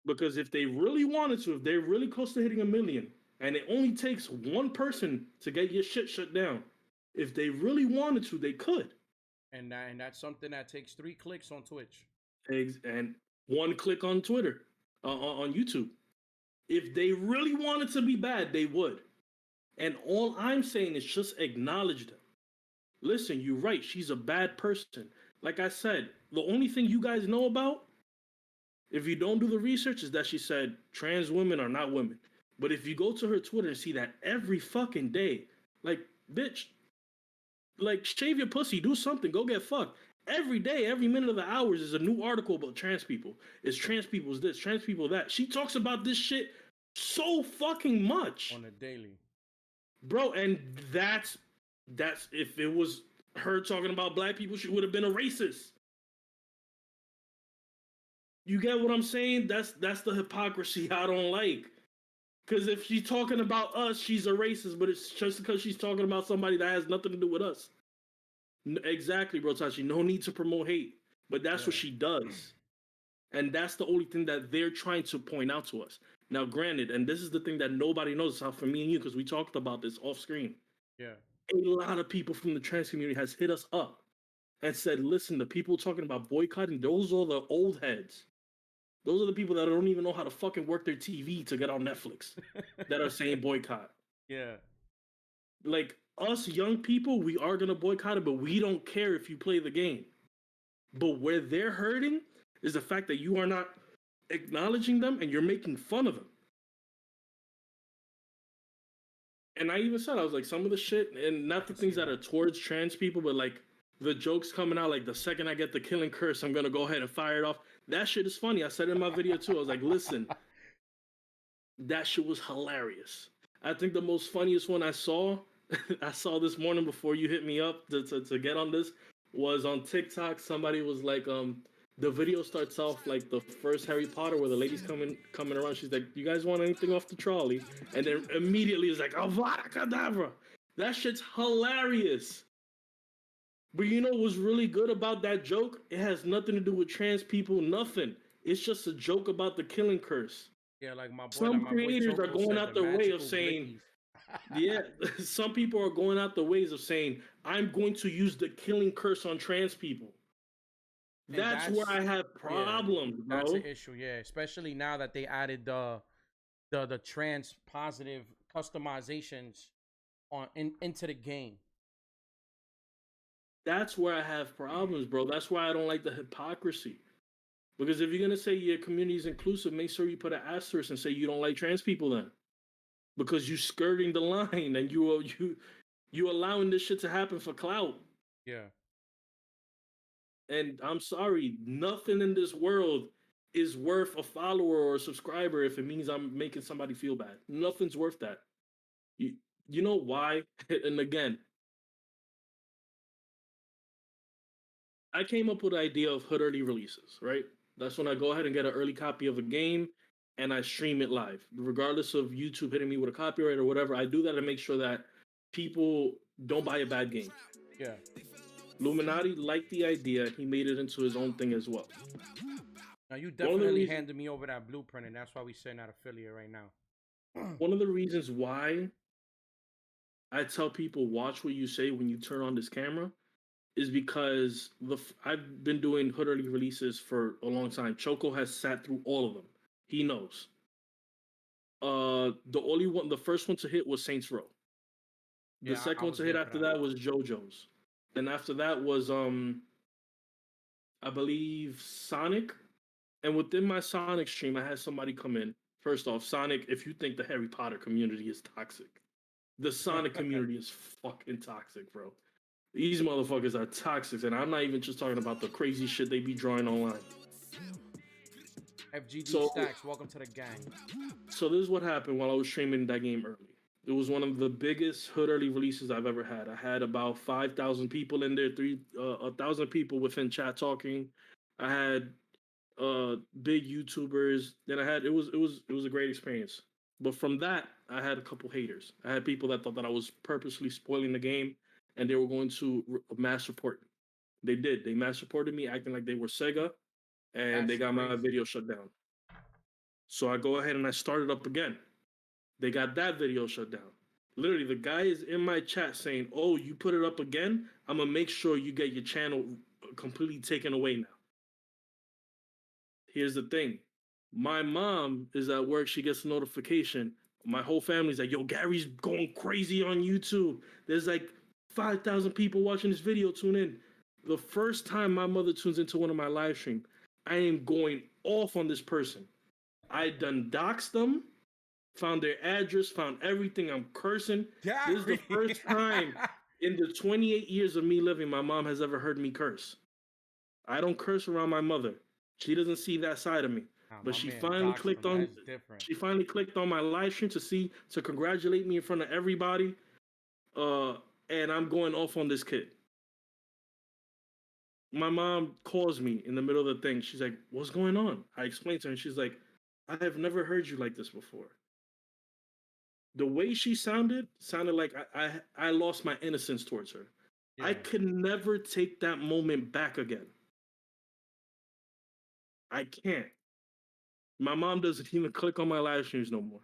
Because if they really wanted to, if they're really close to hitting 1 million, and it only takes one person to get your shit shut down, if they really wanted to, they could. And that's something that takes 3 clicks on Twitch. And one click on Twitter, on YouTube. If they really wanted to be bad, they would. And all I'm saying is just acknowledge them. Listen, you're right. She's a bad person. Like I said, the only thing you guys know about, if you don't do the research, is that she said trans women are not women. But if you go to her Twitter and see that every fucking day, like, bitch, like, shave your pussy, do something, go get fucked. Every day, every minute of the hours is a new article about trans people. It's trans people's this, trans people that. She talks about this shit so fucking much. On a daily. Bro, and that's if it was her talking about black people, she would have been a racist. You get what I'm saying? That's the hypocrisy I don't like. Because if she's talking about us, she's a racist, but it's just because she's talking about somebody that has nothing to do with us. Exactly, bro, Tachi. No need to promote hate, but that's what she does. And that's the only thing that they're trying to point out to us. Now, granted, and this is the thing that nobody knows, how for me and you, because we talked about this off screen. Yeah. A lot of people from the trans community has hit us up and said, listen, the people talking about boycotting, those are the old heads. Those are the people that don't even know how to fucking work their TV to get on Netflix that are saying boycott. Yeah. Like, us young people, we are going to boycott it, but we don't care if you play the game. But where they're hurting is the fact that you are not acknowledging them and you're making fun of them. And I even said, I was like, some of the shit, and not the things that are towards trans people, but like the jokes coming out, like the second I get the killing curse, I'm going to go ahead and fire it off. That shit is funny. I said it in my video too. I was like, listen, that shit was hilarious. I think the most funniest one I saw this morning before you hit me up to get on this, was on TikTok. Somebody was like, the video starts off like the first Harry Potter where the lady's coming around. She's like, you guys want anything off the trolley? And then immediately it's like, Avada Kedavra. That shit's hilarious. But you know what's really good about that joke? It has nothing to do with trans people, nothing. It's just a joke about the killing curse. Yeah, like my boy. Some creators are going out their way of saying, yeah, some people are going out the ways of saying, I'm going to use the killing curse on trans people. That's where I have problems, bro. That's an issue, yeah. Especially now that they added the trans positive customizations into the game. That's where I have problems, bro. That's why I don't like the hypocrisy. Because if you're gonna say your community is inclusive, make sure you put an asterisk and say you don't like trans people then. Because you skirting the line and you allowing this shit to happen for clout. Yeah. And I'm sorry, nothing in this world is worth a follower or a subscriber if it means I'm making somebody feel bad. Nothing's worth that. You know why? And again, I came up with the idea of hood early releases, right? That's when I go ahead and get an early copy of a game and I stream it live. Regardless of YouTube hitting me with a copyright or whatever, I do that to make sure that people don't buy a bad game. Yeah. Illuminati liked the idea. He made it into his own thing as well. Now, you definitely handed me over that blueprint, and that's why we send that affiliate right now. One of the reasons why I tell people watch what you say when you turn on this camera is because I've been doing hood early releases for a long time. Choco has sat through all of them. He knows. The first one to hit was Saints Row. The second one to hit after that was JoJo's. Then after that was I believe Sonic. And within my Sonic stream, I had somebody come in. First off, Sonic, if you think the Harry Potter community is toxic, the Sonic community is fucking toxic, bro. These motherfuckers are toxic, and I'm not even just talking about the crazy shit they be drawing online. FGD Stacks, welcome to the gang. So this is what happened while I was streaming that game early. It was one of the biggest hood early releases I've ever had. I had about 5,000 people in there, 1,000 people within chat talking. I had big YouTubers. Then it was a great experience. But from that, I had a couple haters. I had people that thought that I was purposely spoiling the game, and they were going to mass report me. They did. They mass reported me, acting like they were Sega, and they got my video shut down. So I go ahead and I started up again. They got that video shut down. Literally, the guy is in my chat saying, "Oh, you put it up again? I'm gonna make sure you get your channel completely taken away now." here's the thing. My mom is at work. She gets a notification. My whole family's like, yo, Gary's going crazy on YouTube. There's like 5,000 people watching this video. Tune in. The first time my mother tunes into one of my live stream, I am going off on this person. I done doxed them, found their address, found everything. I'm cursing. Gary. This is the first time in the 28 years of me living my mom has ever heard me curse. I don't curse around my mother. She doesn't see that side of me. But she finally clicked on my live stream to congratulate me in front of everybody. And I'm going off on this kid. My mom calls me in the middle of the thing. She's like, "What's going on?" I explained to her, and she's like, "I have never heard you like this before." The way she sounded like I lost my innocence towards her. Yeah. I could never take that moment back again. I can't. My mom doesn't even click on my live streams no more.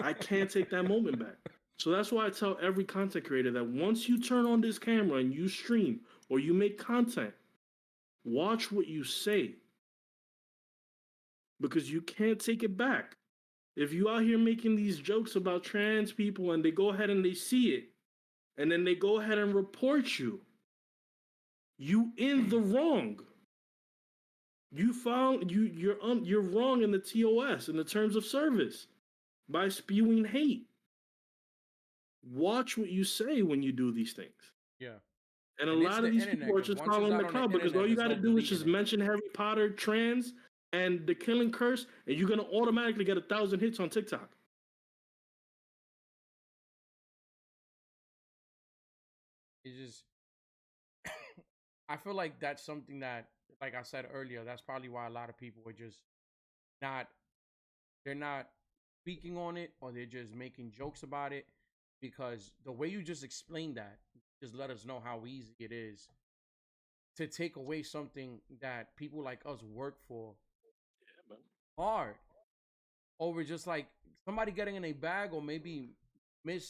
I can't take that moment back. So that's why I tell every content creator that once you turn on this camera and you stream or you make content, watch what you say. Because you can't take it back. If you out here making these jokes about trans people and they go ahead and they see it, and then they go ahead and report you, you in the wrong. You're wrong in the TOS, in the terms of service, by spewing hate. Watch what you say when you do these things. Yeah. And a lot of these people are just following the crowd because all you got to do is just mention Harry Potter, trans, and the killing curse, and you're going to automatically get 1,000 hits on TikTok. It's just, I feel like that's something that, like I said earlier, that's probably why a lot of people are just they're not speaking on it, or they're just making jokes about it, because the way you just explained that just let us know how easy it is to take away something that people like us work for hard over just like somebody getting in a bag, or maybe they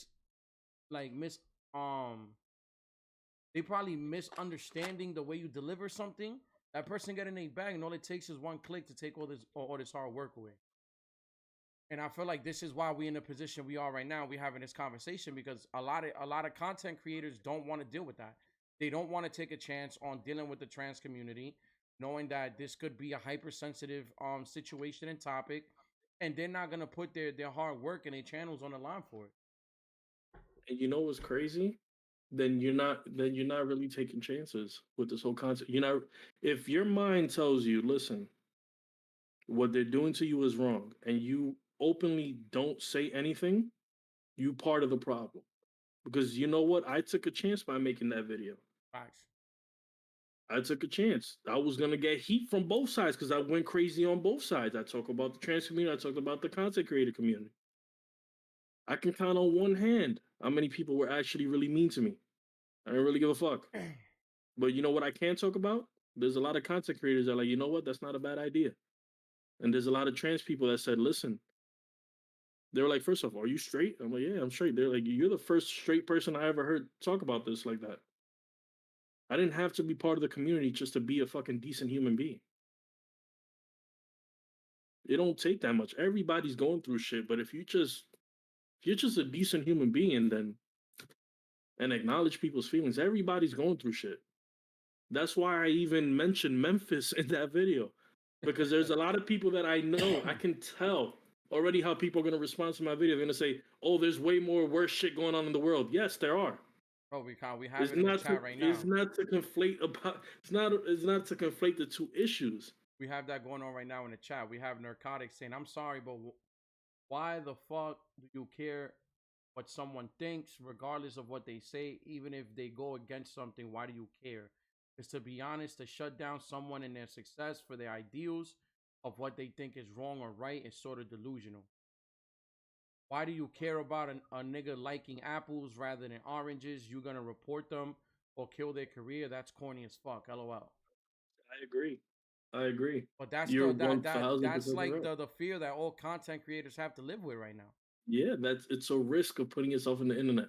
probably misunderstanding the way you deliver something. That person getting a bag, and all it takes is one click to take all this hard work away. And I feel like this is why we're in the position we are right now. We're having this conversation because a lot of content creators don't want to deal with that. They don't want to take a chance on dealing with the trans community, knowing that this could be a hypersensitive situation and topic, and they're not gonna put their hard work and their channels on the line for it. And you know what's crazy? Then you're not really taking chances with this whole concept. If your mind tells you, listen, what they're doing to you is wrong, and you openly don't say anything, you part of the problem. Because you know what? I took a chance by making that video. Facts. I took a chance. I was gonna get heat from both sides because I went crazy on both sides. I talk about the trans community, I talked about the content creator community. I can count on one hand how many people were actually really mean to me. I don't really give a fuck. But you know what I can talk about? There's a lot of content creators that are like, you know what? That's not a bad idea. And there's a lot of trans people that said, listen, they were like, first off, are you straight? I'm like, yeah, I'm straight. They're like, you're the first straight person I ever heard talk about this like that. I didn't have to be part of the community just to be a fucking decent human being. It don't take that much. Everybody's going through shit, but if you're just a decent human being, then and acknowledge people's feelings, everybody's going through shit. That's why I even mentioned Memphis in that video, because there's a lot of people that I know. I can tell already how people are going to respond to my video. They're going to say, "Oh, there's way more worse shit going on in the world." Yes, there are. Oh, we have it in the chat right now. It's not to conflate the two issues. We have that going on right now in the chat. We have Narcotics saying, "I'm sorry, but why the fuck do you care what someone thinks, regardless of what they say? Even if they go against something, why do you care? Because to be honest, to shut down someone in their success for their ideals of what they think is wrong or right is sort of delusional. Why do you care about a nigga liking apples rather than oranges? You're gonna report them or kill their career? That's corny as fuck. LOL." I agree. But that's that's like the fear that all content creators have to live with right now. Yeah, it's a risk of putting yourself in the internet.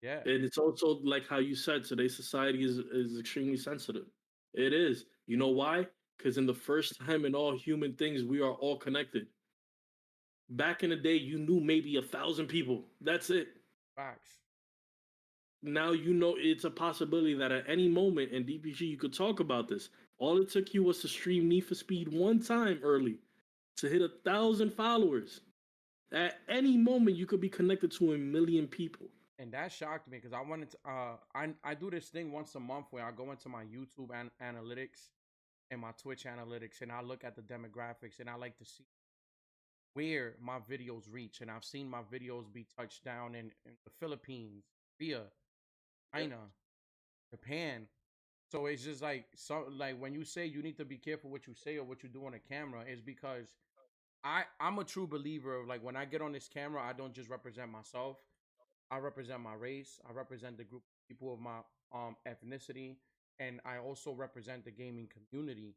Yeah. And it's also like how you said, today's society is extremely sensitive. It is. You know why? Because in the first time in all human things, we are all connected. Back in the day, you knew maybe 1,000 people. That's it. Facts. Now you know it's a possibility that at any moment in DPG you could talk about this. All it took you was to stream Need for Speed one time early to hit 1,000 followers. At any moment, you could be connected to 1,000,000 people. And that shocked me because I wanted to. I do this thing once a month where I go into my YouTube analytics and my Twitch analytics, and I look at the demographics, and I like to see where my videos reach. And I've seen my videos be touched down in the Philippines, Korea, China, Japan. So it's just like like when you say you need to be careful what you say or what you do on a camera, is because I'm a true believer of, like, when I get on this camera, I don't just represent myself. I represent my race. I represent the group of people of my ethnicity, and I also represent the gaming community.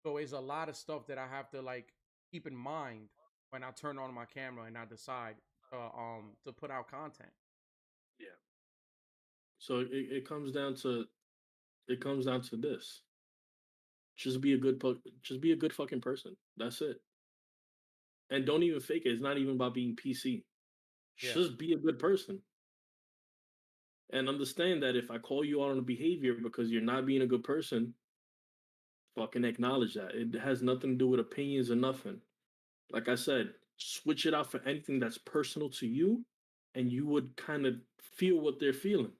So it's a lot of stuff that I have to, like, keep in mind when I turn on my camera and I decide to put out content. Yeah. So it comes down to this. Just be a good fucking person. That's it. And don't even fake it. It's not even about being PC. Yeah. Just be a good person. And understand that if I call you out on a behavior because you're not being a good person, fucking acknowledge that. It has nothing to do with opinions or nothing. Like I said, switch it out for anything that's personal to you, and you would kind of feel what they're feeling.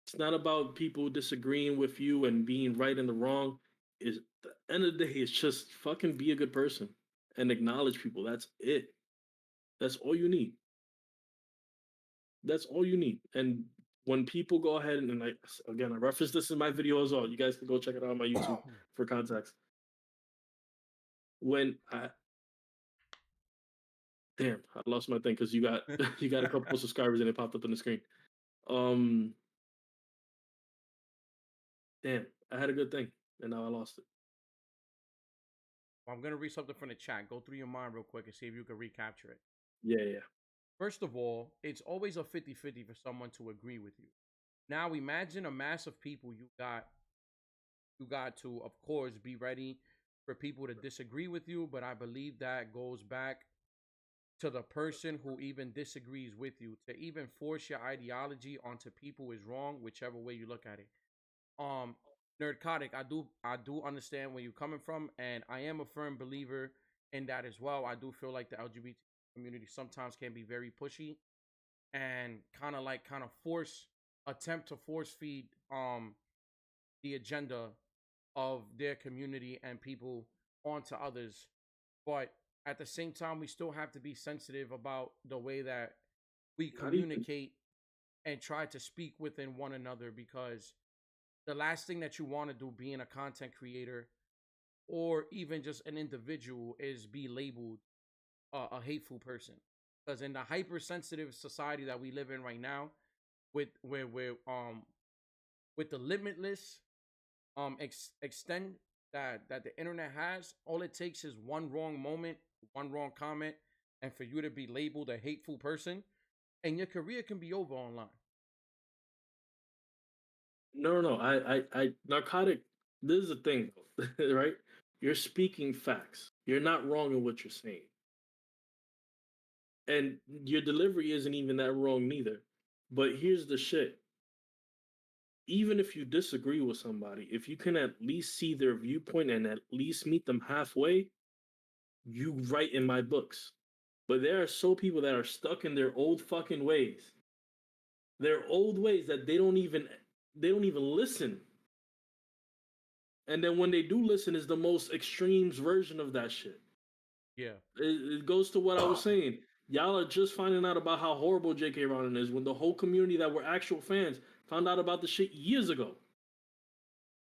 It's not about people disagreeing with you and being right and the wrong. Is the end of the day, it's just fucking be a good person and acknowledge people. That's it. That's all you need. That's all you need. And when people go ahead and like again, I reference this in my video as well. You guys can go check it out on my YouTube for context. When I damn, I lost my thing because you got you got a couple subscribers and it popped up on the screen. Um, damn, I had a good thing and now I lost it. I'm gonna read something from the chat. Go through your mind real quick and see if you can recapture it. Yeah, yeah. First of all, it's always a 50-50 for someone to agree with you. Now imagine a mass of people. You got to, of course, be ready for people to disagree with you, but I believe that goes back to the person who even disagrees with you. To even force your ideology onto people is wrong, whichever way you look at it. Um Nerdcotic, I do understand where you're coming from, and I am a firm believer in that as well. I do feel like the LGBT community sometimes can be very pushy and kind of attempt to force feed the agenda of their community and people onto others. But at the same time, we still have to be sensitive about the way that we Not even. communicate and try to speak within one another, because the last thing that you want to do being a content creator or even just an individual is be labeled a hateful person. Because in the hypersensitive society that we live in right now, with the limitless extent that the internet has, all it takes is one wrong moment, one wrong comment, and for you to be labeled a hateful person, and your career can be over online. No. Narcotic. This is the thing, right? You're speaking facts. You're not wrong in what you're saying, and your delivery isn't even that wrong neither. But here's the shit: even if you disagree with somebody, if you can at least see their viewpoint and at least meet them halfway, you write in my books. But there are so people that are stuck in their old fucking ways. Their old ways that they don't even listen. And then when they do listen, is the most extremes version of that shit. Yeah. It goes to what I was saying. Y'all are just finding out about how horrible J.K. Rowling is when the whole community that were actual fans found out about the shit years ago.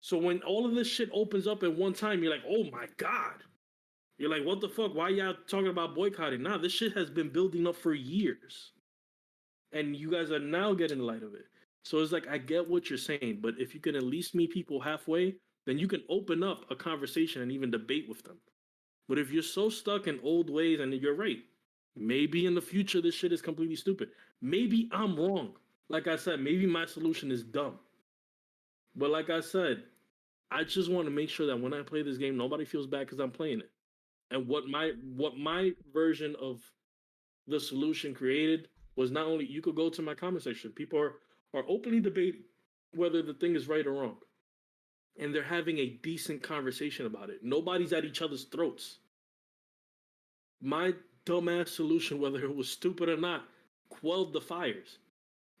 So when all of this shit opens up at one time, you're like, oh my God. You're like, what the fuck? Why y'all talking about boycotting? Nah, this shit has been building up for years. And you guys are now getting the light of it. So it's like, I get what you're saying, but if you can at least meet people halfway, then you can open up a conversation and even debate with them. But if you're so stuck in old ways, and you're right, maybe in the future this shit is completely stupid. Maybe I'm wrong. Like I said, maybe my solution is dumb. But like I said, I just want to make sure that when I play this game, nobody feels bad because I'm playing it. And what my version of the solution created was not only you could go to my comment section. People are openly debating whether the thing is right or wrong. And they're having a decent conversation about it. Nobody's at each other's throats. My dumbass solution, whether it was stupid or not, quelled the fires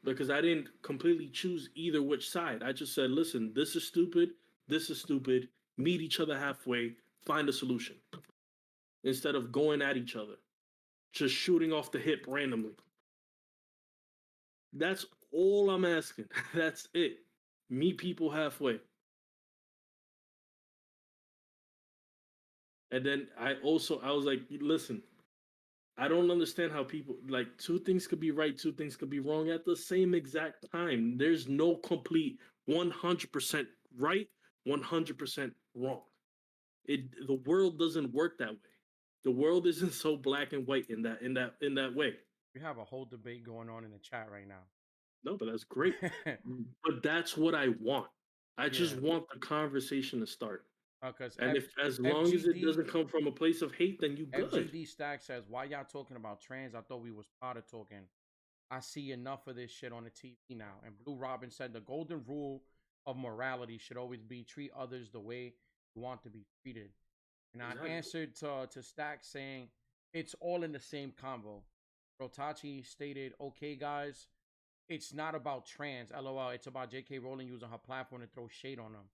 because I didn't completely choose either which side. I just said, listen, this is stupid, this is stupid, meet each other halfway, find a solution. Instead of going at each other, just shooting off the hip randomly. That's all I'm asking. That's it. Meet people halfway. And then I was like, listen, I don't understand how people like two things could be right, two things could be wrong at the same exact time. There's no complete 100% right, 100% wrong. The world doesn't work that way. The world isn't so black and white in that way. We have a whole debate going on in the chat right now. No, but that's great. But that's what I want. I just Yeah, want the conversation to start. because And if as long as it FGD doesn't come from a place of hate, then you good. FGD Stack says, "Why y'all talking about trans? I thought we was part of talking. I see enough of this shit on the TV now." And Blue Robin said, "The golden rule of morality should always be treat others the way you want to be treated." And Exactly. I answered to Stack saying, "It's all in the same combo." Rotachi stated, "Okay, guys, it's not about trans. LOL. It's about J.K. Rowling using her platform to throw shade on them.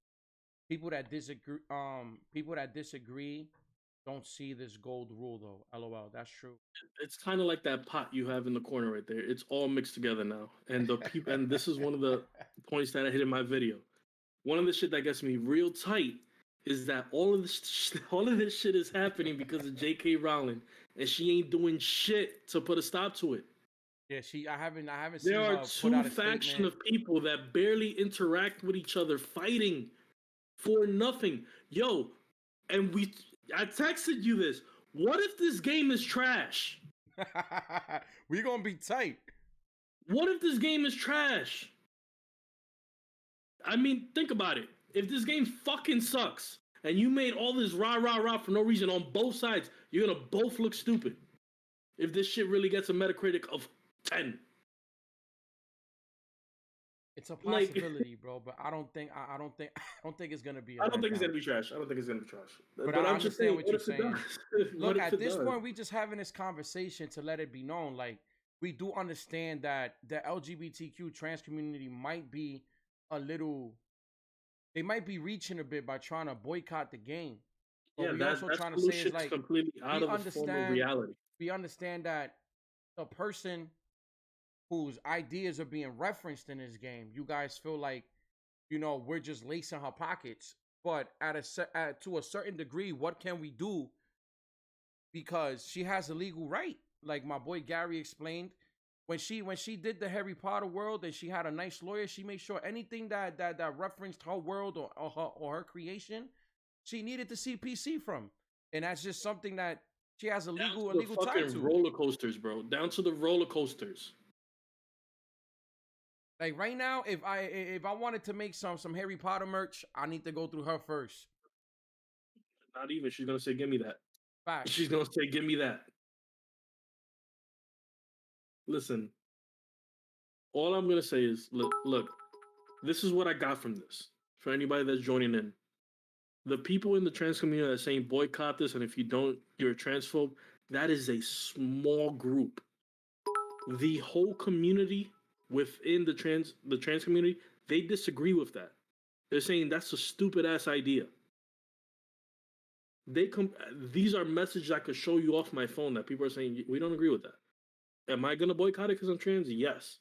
People that disagree don't see this gold rule though. LOL. That's true." It's kind of like that pot you have in the corner right there. It's all mixed together now. And the people and this is one of the points that I hit in my video. One of the shit that gets me real tight is that all of this shit is happening because of J.K. Rowling, and she ain't doing shit to put a stop to it. Yeah, I haven't seen There her are put two out a factions statement. of people that barely interact with each other, fighting for nothing. Yo, and I texted you this. What if this game is trash? We gonna be tight. What if this game is trash? I mean, think about it. If this game fucking sucks and you made all this rah rah rah for no reason on both sides, you're gonna both look stupid. If this shit really gets a Metacritic of 10. It's a Like, possibility, bro, but I don't think I don't think I don't think it's gonna be a I don't think it's letdown. gonna be trash. I don't think it's gonna be trash. But But I I'm just understand saying, what what you're if it saying. does? Look, What if at it this does? point, we just having this conversation to let it be known. Like, we do understand that the LGBTQ trans community might be a little, they might be reaching a bit by trying to boycott the game. But Yeah, we that also that trying to say is solution is like, completely out we of the form of understand, reality. we understand that the person whose ideas are being referenced in this game, you guys feel like, we're just lacing her pockets. But to a certain degree, what can we do? Because she has a legal right, like my boy Gary explained. When she did the Harry Potter world and she had a nice lawyer, she made sure anything that referenced her world or her creation, she needed to see PC from, and that's just something that she has a Down legal to the tie fucking to. roller coasters, bro. Down to the roller coasters. Like right now, if I wanted to make some Harry Potter merch, I need to go through her first. Not even. She's gonna say, "Give me that." She's Facts. gonna say, "Give me that." Listen, all I'm gonna say is, look. This is what I got from this. For anybody that's joining in, the people in the trans community that are saying boycott this, and if you don't, you're a transphobe. That is a small group. The whole community within the trans community, they disagree with that. They're saying that's a stupid ass idea. These are messages I could show you off my phone that people are saying we don't agree with that. Am I gonna boycott it because I'm trans? Yes.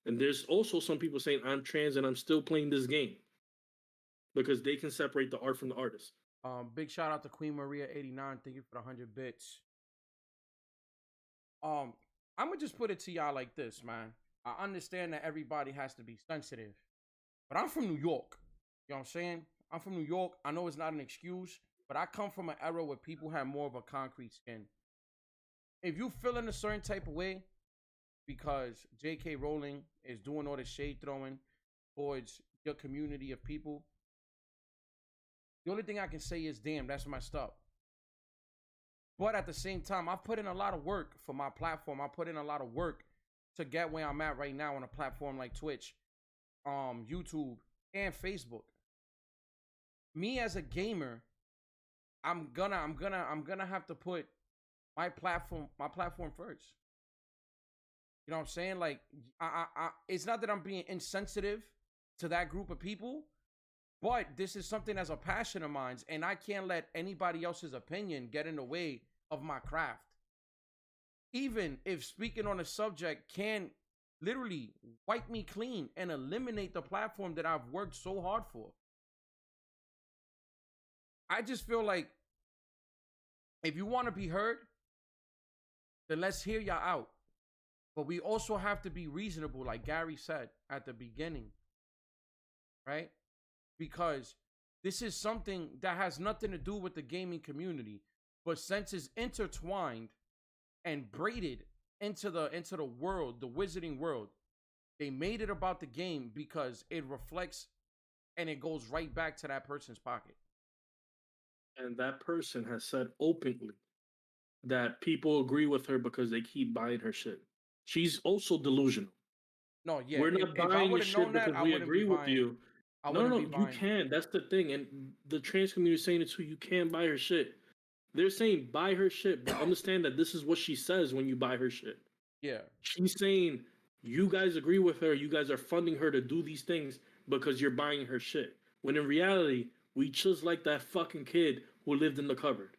And there's also some people saying I'm trans and I'm still playing this game because they can separate the art from the artist. Big shout out to Queen Maria 89. Thank you for the 100 bits. I'm gonna just put it to y'all like this, man. I understand that everybody has to be sensitive, but I'm from New York. You know what I'm saying? I'm from New York. I know it's not an excuse, but I come from an era where people had more of a concrete skin. If you feel in a certain type of way because J.K. Rowling is doing all the shade throwing towards your community of people, The only thing I can say is, damn, that's messed up. But at the same time, I've put in a lot of work for my platform. I put in a lot of work to get where I'm at right now on a platform like Twitch, YouTube, and Facebook. Me as a gamer, I'm gonna have to put my platform first. You know what I'm saying? Like, it's not that I'm being insensitive to that group of people, but this is something that's a passion of mine, and I can't let anybody else's opinion get in the way of my craft. Even if speaking on a subject can literally wipe me clean and eliminate the platform that I've worked so hard for. I just feel like if you want to be heard, then let's hear y'all out. But we also have to be reasonable, like Gary said at the beginning, right? Because this is something that has nothing to do with the gaming community, but since it's intertwined and braided into the world, the wizarding world, they made it about the game because it reflects and it goes right back to that person's pocket. And that person has said openly that people agree with her because they keep buying her shit. She's also delusional. No, yeah. We're not buying the shit That, because we agree with you. No, you can't. That's the thing. And the trans community is saying it too. You can't buy her shit. They're saying buy her shit, but understand that this is what she says when you buy her shit. Yeah. She's saying you guys agree with her. You guys are funding her to do these things because you're buying her shit. When in reality, we just like that fucking kid who lived in the cupboard.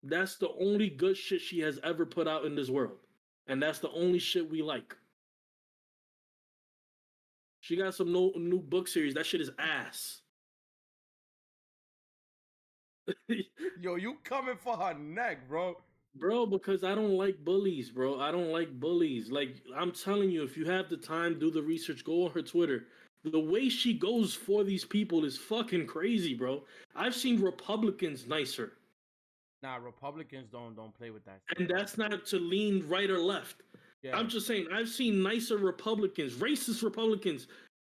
That's the only good shit she has ever put out in this world. And that's the only shit we like. She got some new book series. That shit is ass. Yo, you coming for her neck, bro. Bro, because I don't like bullies, bro. I don't like bullies. Like, I'm telling you, if you have the time, do the research, go on her Twitter. The way she goes for these people is fucking crazy, bro. I've seen Republicans nicer. Nah, Republicans don't play with that shit. And that's not to lean right or left. Yeah. I'm just saying, I've seen nicer Republicans, racist Republicans,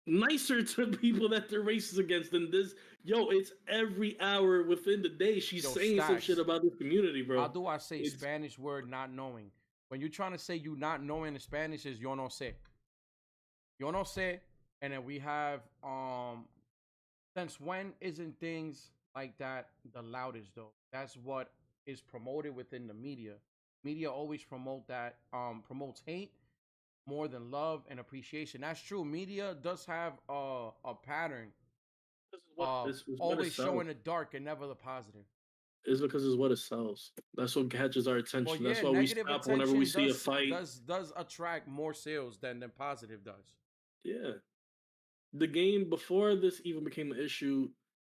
nicer to people that they're racist against than this. Yo, it's every hour within the day she's saying some shit about this community, bro. How do I say Spanish word not knowing? When you're trying to say you not knowing in Spanish is yo no sé. Yo no sé. And then we have since when isn't things like that the loudest though? That's what is promoted within the media. Media always promotes hate more than love and appreciation. That's true. Media does have a pattern of always showing the dark and never the positive. It's because it's what it sells. That's what catches our attention. Well, yeah, that's why we stop whenever we see a fight. Does attract more sales than positive does. Yeah. The game, before this even became an issue,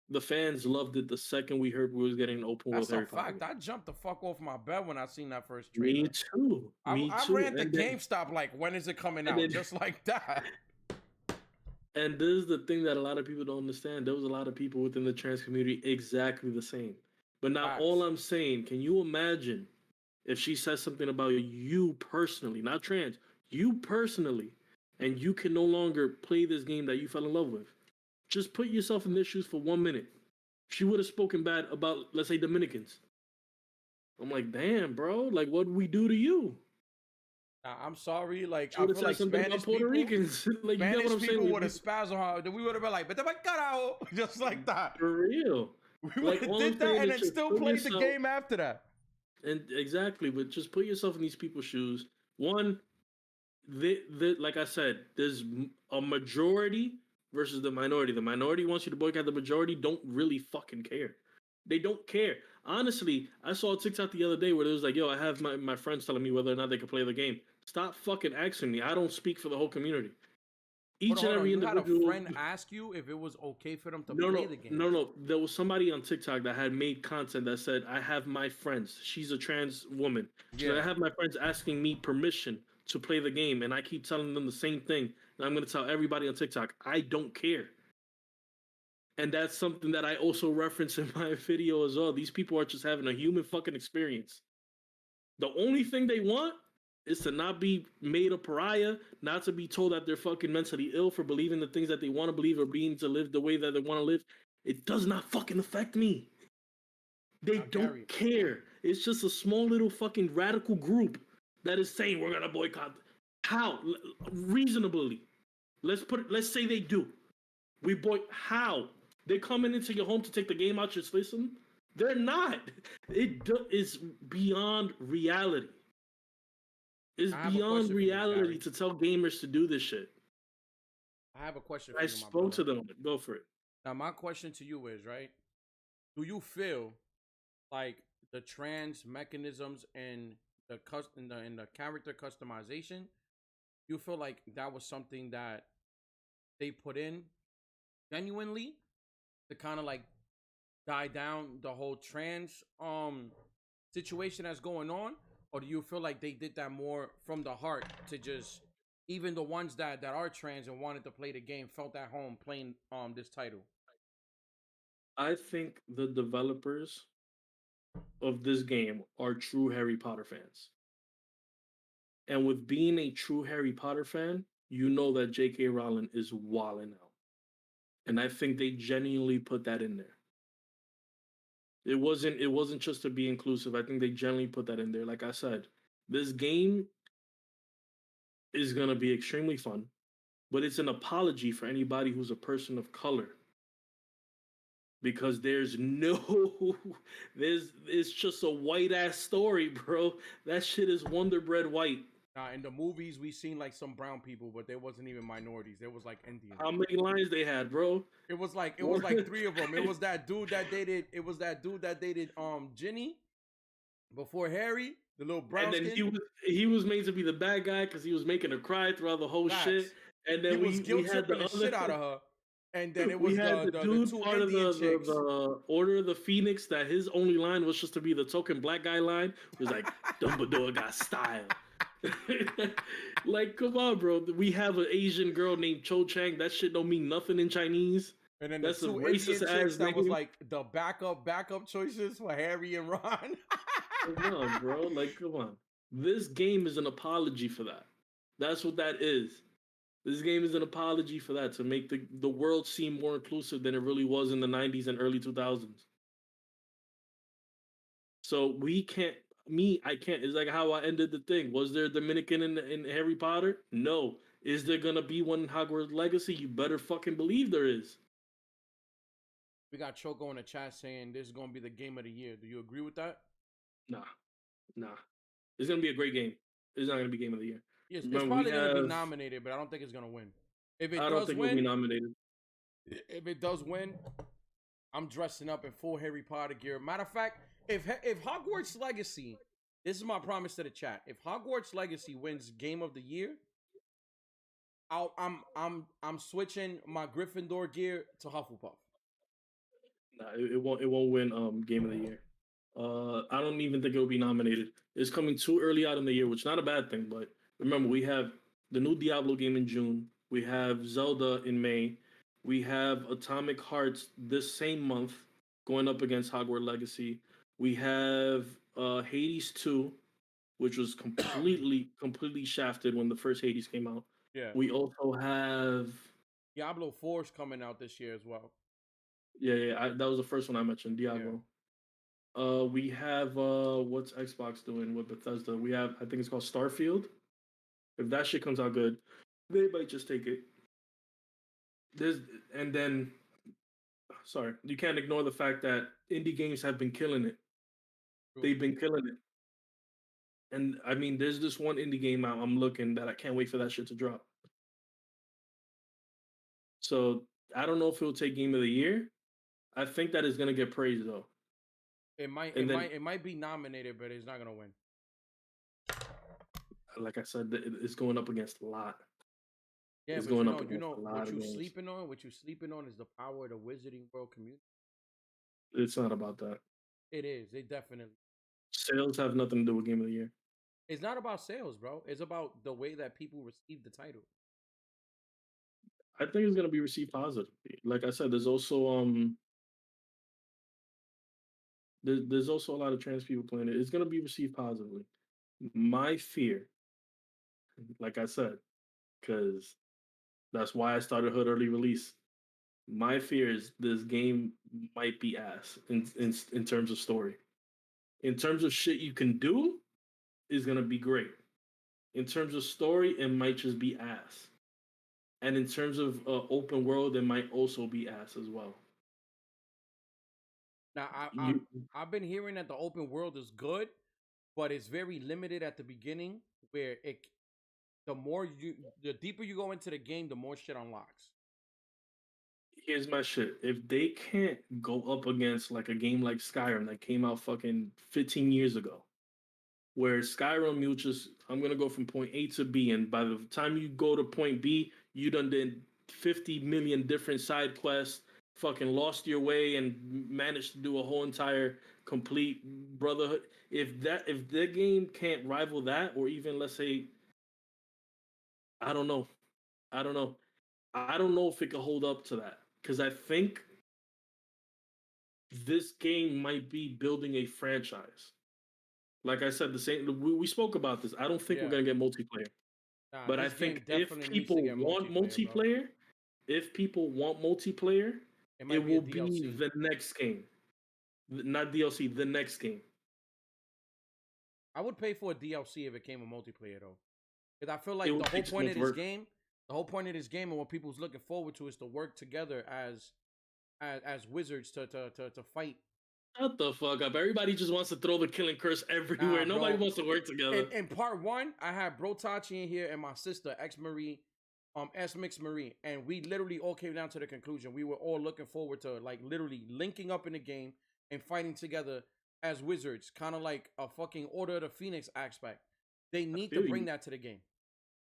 the fans loved it the second we heard we was getting an open world. That's a fact. I jumped the fuck off my bed when I seen that first trailer. Me too. I ran to GameStop like, when is it coming out? Just like that. And this is the thing that a lot of people don't understand. There was a lot of people within the trans community exactly the same. But now all I'm saying, can you imagine if she says something about you personally, not trans, you personally, and you can no longer play this game that you fell in love with? Just put yourself in their shoes for 1 minute. She would have spoken bad about, let's say, Dominicans. I'm like, damn, bro. Like, what did we do to you? I'm sorry. Like, I feel like Spanish Puerto Ricans. Like, Spanish you know what I'm people would have spazzed on her. We would have been like, "Vete pa'l carajo," just like that. For real. We would have did that and then still played the game after that. And exactly, but just put yourself in these people's shoes. One, like I said, there's a majority versus the minority. The minority wants you to boycott. The majority don't really fucking care. They don't care. Honestly, I saw a TikTok the other day where it was like, yo, I have my friends telling me whether or not they can play the game. Stop fucking asking me. I don't speak for the whole community. Each and every individual. You had a friend ask you if it was okay for them to play the game. No. There was somebody on TikTok that had made content that said, I have my friends. She's a trans woman. Yeah. I have my friends asking me permission to play the game, and I keep telling them the same thing. And I'm going to tell everybody on TikTok, I don't care. And that's something that I also reference in my video as well. These people are just having a human fucking experience. The only thing they want is to not be made a pariah, not to be told that they're fucking mentally ill for believing the things that they want to believe or being to live the way that they want to live. It does not fucking affect me. They Now, don't Gary, care. It's just a small little fucking radical group that is saying we're gonna boycott. How? Reasonably. Let's say they do. How? They coming into your home to take the game out your system? They're not. Is beyond reality. It's I have a beyond question for you, reality Gary. to tell gamers to do this shit. I have a question for I you, my spoke to brother. them. Go for it. Now, my question to you is, right? Do you feel like the trans mechanisms and the character customization, you feel like that was something that they put in genuinely to kind of like die down the whole trans situation that's going on, or do you feel like they did that more from the heart to just even the ones that are trans and wanted to play the game felt at home playing this title? I think the developers of this game are true Harry Potter fans. And with being a true Harry Potter fan, you know that J.K. Rowling is wilding out. And I think they genuinely put that in there. It wasn't just to be inclusive. I think they genuinely put that in there. Like I said, this game is gonna be extremely fun, but it's an apology for anybody who's a person of color. Because there's no there's it's just a white ass story, bro. That shit is Wonder Bread white. Now, in the movies, we seen like some brown people, but there wasn't even minorities. There was like Indians. How many lines they had, bro? It was like three of them. It was that dude that dated. It was that dude that dated Ginny before Harry, the little And brown then skin. he was made to be the bad guy because he was making her cry throughout the whole shit. Facts. And He then was we guilt had tripping the the shit out other of her, and then it we was had the the the dude two part of Indian the chicks. Order of the Phoenix that his only line was just to be the token black guy line. It was like Dumbledore got style. Like, come on, bro. We have an Asian girl named Cho Chang. That shit don't mean nothing in Chinese. And then the That's a two racist Indian chicks ass that was name. like the backup choices for Harry and Ron. Come on, bro. Like, come on. This game is an apology for that. That's what that is. This game is an apology for that, to make the world seem more inclusive than it really was in the 90s and early 2000s. So we can't, I can't. It's like how I ended the thing. Was there a Dominican in Harry Potter? No. Is there going to be one in Hogwarts Legacy? You better fucking believe there is. We got Choco in the chat saying this is gonna be the game of the year. Do you agree with that? Nah, nah. It's going to be a great game. It's not going to be game of the year. Yes, it's Remember, we probably gonna be have, nominated, but I don't think it's gonna win. If it I don't does think it'll be win, nominated. if it does win, I'm dressing up in full Harry Potter gear. Matter of fact, if Hogwarts Legacy, this is my promise to the chat. If Hogwarts Legacy wins Game of the Year, I'm switching my Gryffindor gear to Hufflepuff. Nah, it won't win game of the year. I don't even think it'll be nominated. It's coming too early out in the year, which is not a bad thing. But remember, we have the new Diablo game in June. We have Zelda in May. We have Atomic Hearts this same month going up against Hogwarts Legacy. We have Hades 2, which was completely shafted when the first Hades came out. Yeah. We also have Diablo 4 is coming out this year as well. that was the first one I mentioned, Diablo. We have what's Xbox doing with Bethesda? We have, I think it's called Starfield. If that shit comes out good, they might just take it. And then sorry, you can't ignore the fact that indie games have been killing it. They've been killing it. And I mean, there's this one indie game out I'm looking that I can't wait for that shit to drop. So I don't know if it'll take Game of the Year. I think that is gonna get praised though. It might be nominated, but it's not gonna win. Like I said, it's going up against a lot. Yeah, it's but going you know what you sleeping on. What you sleeping on is the power of the Wizarding World community. It's not about that. It is. It definitely. Sales have nothing to do with Game of the Year. It's not about sales, bro. It's about the way that people receive the title. I think it's gonna be received positively. Like I said, there's also there's also a lot of trans people playing it. It's gonna be received positively. My fear like I said, because that's why I started Hood early release. My fear is this game might be ass in terms of story. In terms of shit you can do, is gonna be great. In terms of story, it might just be ass. And in terms of open world, it might also be ass as well. Now, You, I've been hearing that the open world is good, but it's very limited at the beginning. Where it, the deeper you go into the game, the more shit unlocks. here's my shit. If they can't go up against like a game like Skyrim that came out fucking 15 years ago, where Skyrim you just I'm gonna go from point A to B, and by the time you go to point B, you done did 50 million different side quests, fucking lost your way and managed to do a whole entire complete brotherhood. If the game can't rival that, or even let's say, I don't know. I don't know. I don't know if it can hold up to that. Because I think this game might be building a franchise. Like I said, the same we spoke about this. I don't think we're Yeah. gonna get multiplayer. Nah, But I this game think if definitely needs to people get want bro. multiplayer, if people want multiplayer, It it might be a will be DLC. the next game. Not DLC, the next game. I would pay for a DLC if it came with multiplayer though, because I feel It like will the whole take too point much of this work. game, and what people's looking forward to is to work together as wizards to fight. Shut the fuck up. Everybody just wants to throw the killing curse everywhere. Nah, Nobody bro. wants to work together. In part one, I had Bro Tachi in here and my sister X Marie, S Mix Marie, and we literally all came down to the conclusion. We were all looking forward to like literally linking up in the game and fighting together as wizards, kind of like a fucking Order of the Phoenix aspect. They I need to feel bring you. that to the game.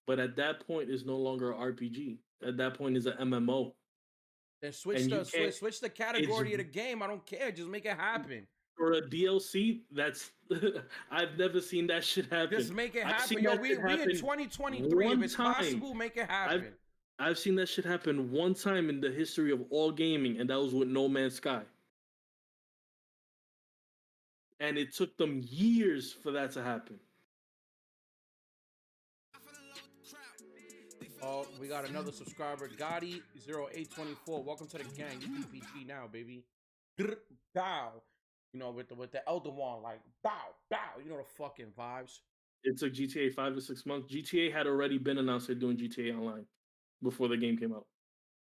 But at that point, it's no longer an RPG. At that point, it's an MMO. Then And you can't, switch the it's category of the game. I don't care. Just make it happen. for a DLC. That's, I've never seen that shit happen. Just make it I've happen. seen Yo, that shit we in happen 2023. If one it's time. possible, make it I've happen. I've seen that shit happen one time in the history of all gaming, and that was with No Man's Sky. And it took them years for that to happen. Oh, we got another subscriber, Gotti0824. Welcome to the gang. You DPG now, baby. Bow. You know, with the Elder Wand, like bow, bow. You know the fucking vibes. It took GTA 5 to 6 months. GTA had already been announced they're doing GTA Online before the game came out.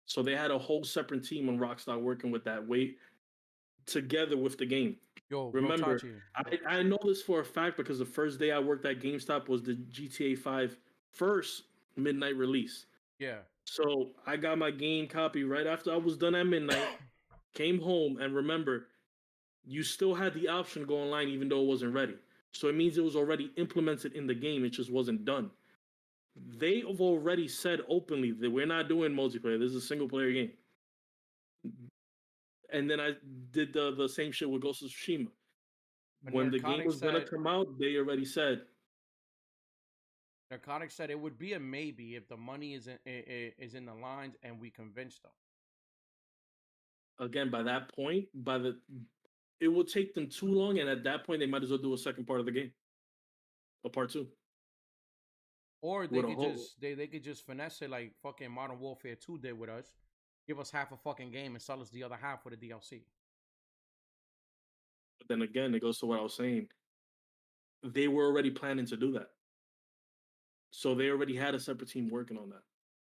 So they had a whole separate team on Rockstar working with that weight together with the game. Yo, bro, Remember, Tachi. I know this for a fact because the first day I worked at GameStop was the GTA 5 first midnight release. Yeah. So I got my game copy right after I was done at midnight, came home, and remember, you still had the option to go online even though it wasn't ready. So it means it was already implemented in the game, it just wasn't done. They have already said openly that we're not doing multiplayer, this is a single player game. And then I did the same shit with Ghost of Tsushima. When the game was gonna come out, they already said. Narcotics said it would be a maybe if the money is in the lines and we convinced them. Again, by that point, it will take them too long, and at that point, they might as well do a second part of the game, a part two. Or they could just they could just finesse it like fucking Modern Warfare 2 did with us. Give us half a fucking game and sell us the other half for the DLC. But then again, it goes to what I was saying. They were already planning to do that. So they already had a separate team working on that.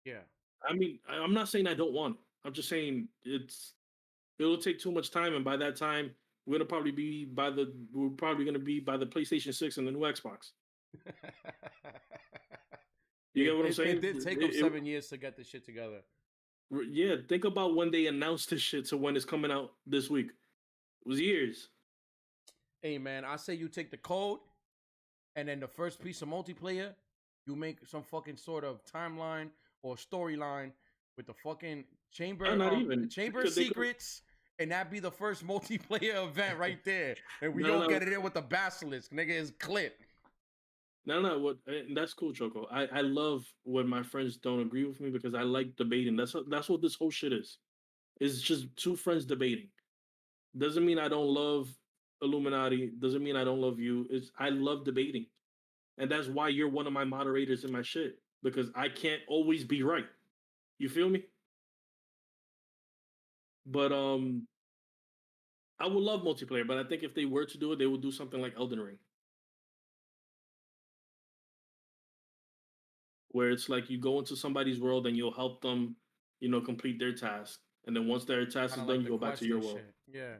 Yeah. I mean, I'm not saying I don't want it. I'm just saying it'll take too much time, and by that time, we're probably gonna be by the PlayStation 6 and the new Xbox. You get what I'm saying? It did take them 7 years to get this shit together. Yeah, think about when they announced this shit to when it's coming out this week. It was years. Hey man, I say you take the code, and then the first piece of multiplayer, you make some fucking sort of timeline or storyline with the fucking chamber, not even chamber secrets, and that be the first multiplayer event right there. And we all get it in with the basilisk, nigga, is clip. No, that's cool, Choco. I love when my friends don't agree with me because I like debating. That's what this whole shit is. It's just two friends debating. Doesn't mean I don't love Illuminati. Doesn't mean I don't love you. I love debating. And that's why you're one of my moderators in my shit. Because I can't always be right. You feel me? But I would love multiplayer, but I think if they were to do it, they would do something like Elden Ring. Where it's like you go into somebody's world and you'll help them, complete their task. And then once their task is done, you go back to your world. Shit. Yeah.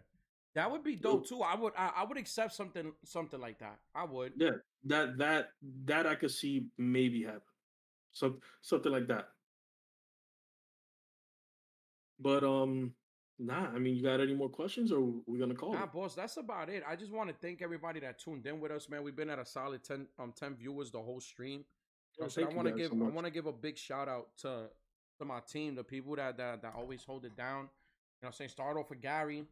That would be dope too. I would accept something like that. I would. Yeah, that I could see maybe happen. Something like that. But nah, I mean, you got any more questions, or we gonna call Nah, it? boss, that's about it. I just want to thank everybody that tuned in with us, man. We've been at a solid 10 viewers the whole stream. Yeah, So I want to give so I want to give a big shout out to my team, the people that always hold it down. You know what I'm saying? Start off with Gary.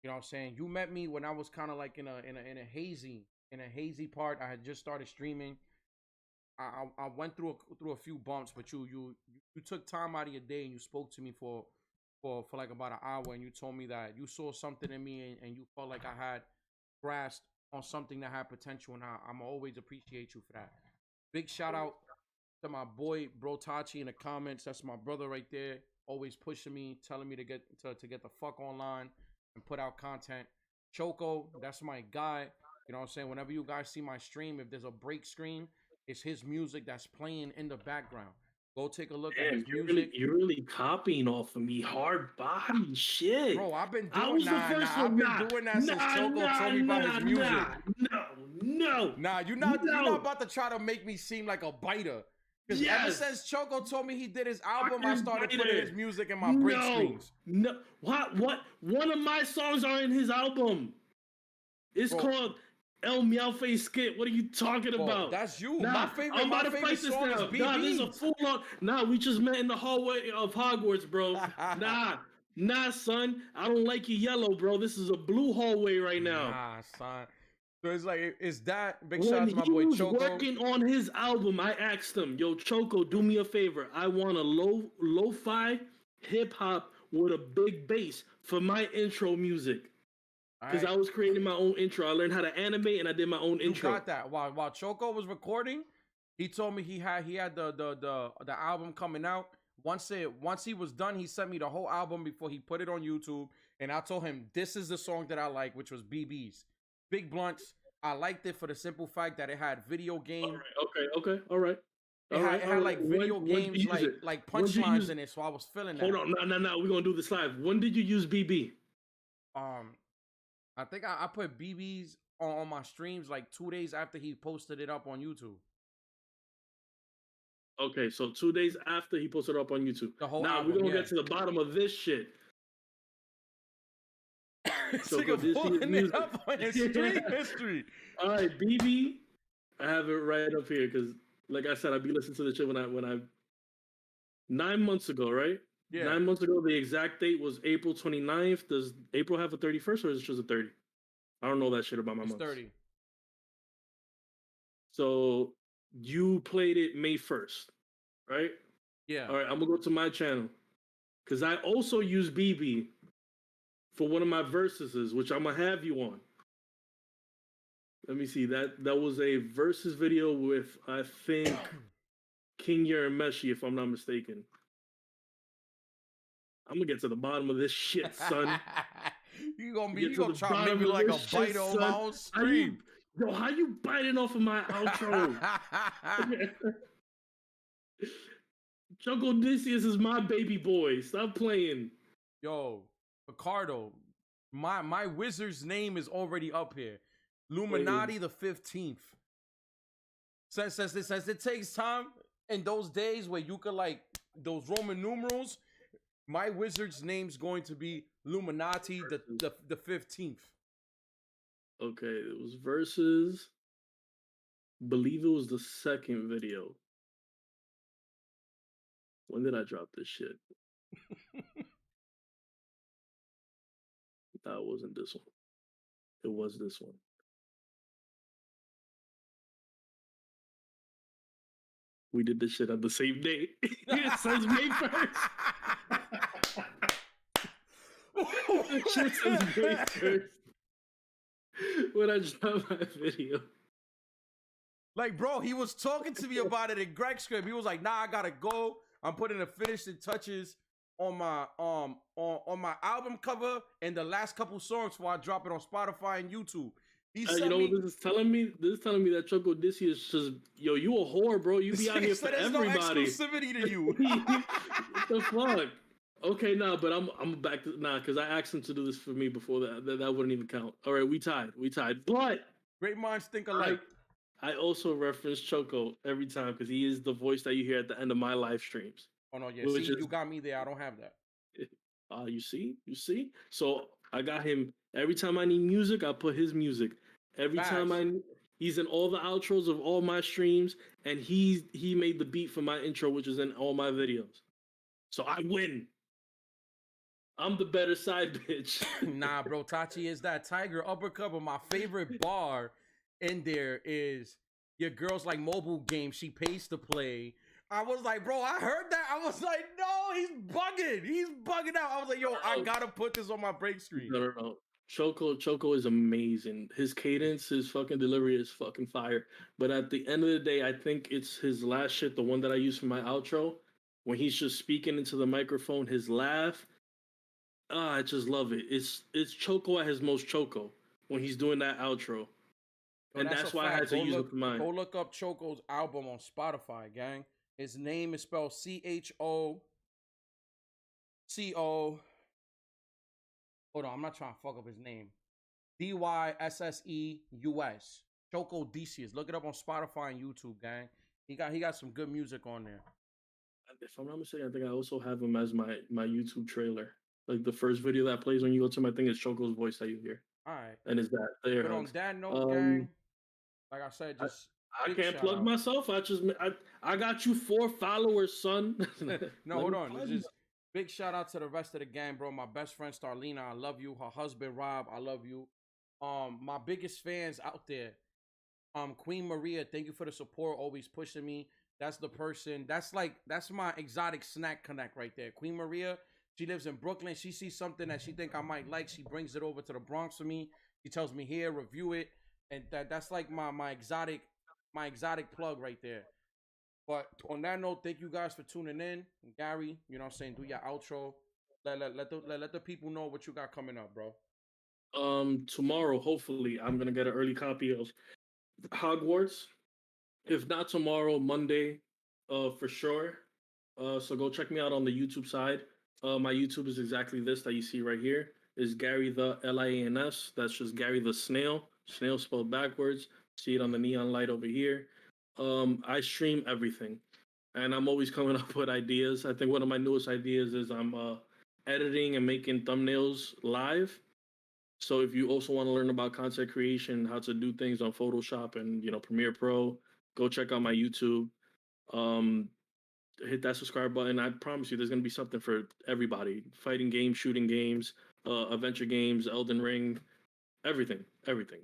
You know what I'm saying? You met me when I was kind of like in a hazy part. I had just started streaming. I went through a few bumps, but you took time out of your day and you spoke to me for like about an hour, and you told me that you saw something in me and you felt like I had grasped on something that had potential, and I'm always appreciate you for that. Big shout out to my boy Bro Tachi in the comments. That's my brother right there, always pushing me, telling me to get the fuck online and put out content. Choco, that's my guy. You know what I'm saying? Whenever you guys see my stream, if there's a break screen, it's his music that's playing in the background. Go take a look at his music. You're really copying off of me. Hard body shit. Bro, I've been doing that since Choco told me about his music. No. You're not about to try to make me seem like a biter. Because ever since Choco told me he did his album, I started putting his music in my break screens. No. What? One of my songs are in his album. It's called El Meow Face Skit. What are you talking about? That's you. Nah, my favorite song is BB. Nah, this is a full on. Nah, we just met in the hallway of Hogwarts, bro. Nah, son. I don't like your yellow, bro. This is a blue hallway right now. Nah, son. So it's like, is that big shout out to my boy Choco? When he was working on his album, I asked him, yo, Choco, do me a favor. I want a lo-fi hip-hop with a big bass for my intro music. Because I was creating my own intro. I learned how to animate, and I did my own intro. You got that. While Choco was recording, he told me he had the album coming out. Once he was done, he sent me the whole album before he put it on YouTube, and I told him this is the song that I like, which was BB's Big Blunts. I liked it for the simple fact that it had video game. Okay, all right. It had like video games, like punchlines in it, so I was feeling that. Hold on, no, we're gonna do this live. When did you use BB? I think I put BB's on my streams like 2 days after he posted it up on YouTube. Okay, so 2 days after he posted it up on YouTube. Now we're gonna get to the bottom of this shit. So pulling it up on his stream history. All right, BB, I have it right up here because, like I said, I'd be listening to the shit when I 9 months ago, right? Yeah. 9 months ago, the exact date was April 29th. Does April have a 31st or is it just a 30? I don't know that shit about my months. 30. So you played it May 1st, right? Yeah. All right, I'm going to go to my channel because I also use BB for one of my versuses, which I'm going to have you on. Let me see. That was a versus video with, I think, King Yarameshi, if I'm not mistaken. I'm gonna get to the bottom of this shit, son. you gonna try to make me like a biter on my own stream. How you biting off of my outro? Choco Odysseus is my baby boy. Stop playing. Yo, Ricardo, my wizard's name is already up here. Illuminati the 15th. Says it takes time in those days where you could like those Roman numerals. My wizard's name's going to be Illuminati the 15th. Okay, it was versus. Believe it was the second video. When did I drop this shit? That wasn't this one. It was this one. We did this shit on the same day. It says May 1st. Shit says May 1st. When I dropped my video. Like, bro, he was talking to me about it in Greg's script. He was like, "Nah, I gotta go. I'm putting the finishing touches on my on my album cover and the last couple songs before I drop it on Spotify and YouTube." He You sent know what me. this is telling me? This is telling me that Choco Dissy is just, yo, you a whore, bro. You be out here So for there's no everybody. exclusivity to you. What the fuck? Okay, nah, but I'm back to because I asked him to do this for me before that wouldn't even count. All right, we tied. But Great minds think alike. I also reference Choco every time because he is the voice that you hear at the end of my live streams. Oh no, yeah. See, you got me there. I don't have that. You see. So I got him every time I need music. I put his music. Every time he's in all the outros of all my streams, and he made the beat for my intro, which is in all my videos. So I win. I'm the better side bitch. Nah, bro, Tachi is that tiger uppercut. But my favorite bar in there is your girl's like mobile game. She pays to play. I was like, bro, I heard that. I was like, no, he's bugging. He's bugging out. I was like, yo, I gotta put this on my break screen. No. Choco is amazing. His cadence, his fucking delivery is fucking fire. But at the end of the day, I think it's his last shit, the one that I use for my outro, when he's just speaking into the microphone, his laugh. I just love it. It's Choco at his most Choco when he's doing that outro. So and that's why I had to use it for mine. Go look up Choco's album on Spotify, gang. His name is spelled CHOCO. Hold on, I'm not trying to fuck up his name. DYSSEUS. Choco Decius. Look it up on Spotify and YouTube, gang. He got some good music on there. If I'm not mistaken, I think I also have him as my YouTube trailer. Like the first video that plays when you go to my thing is Choco's voice that you hear. All right. And is that there? But on that note, gang, like I said, just I can't plug myself. I got you 4 followers, son. No, hold on. It's just big shout out to the rest of the gang, bro. My best friend Starlina, I love you. Her husband Rob, I love you. My biggest fans out there, Queen Maria, thank you for the support, always pushing me. That's the person. That's my exotic snack connect right there. Queen Maria, she lives in Brooklyn. She sees something that she think I might like. She brings it over to the Bronx for me. She tells me here, review it, and that's like my exotic plug right there. But on that note, thank you guys for tuning in. Gary, you know what I'm saying, do your outro. Let the people know what you got coming up, bro. Tomorrow, hopefully, I'm gonna get an early copy of Hogwarts. If not tomorrow, Monday, for sure. So go check me out on the YouTube side. My YouTube is exactly this that you see right here. Is Gary the LIANS. That's just Gary the Snail. Snail spelled backwards. See it on the neon light over here. I stream everything, and I'm always coming up with ideas. I think one of my newest ideas is I'm editing and making thumbnails live. So if you also want to learn about content creation, how to do things on Photoshop and Premiere Pro, go check out my YouTube. Hit that subscribe button. I promise you, there's gonna be something for everybody: fighting games, shooting games, adventure games, Elden Ring, everything.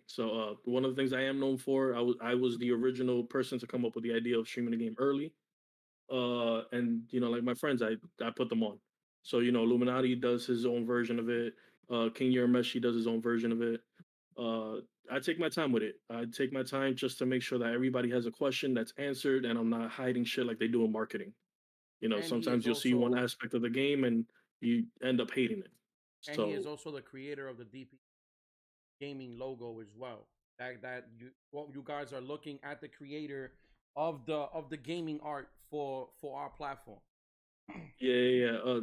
So one of the things I am known for, I was the original person to come up with the idea of streaming the game early. And like my friends, I put them on. So Illuminati does his own version of it. King Yarameshi does his own version of it. I take my time with it. I take my time just to make sure that everybody has a question that's answered, and I'm not hiding shit like they do in marketing. Sometimes you'll see one aspect of the game and you end up hating it. And he is also the creator of the DPG gaming logo as well. That you guys are looking at the creator of the gaming art for our platform. Yeah.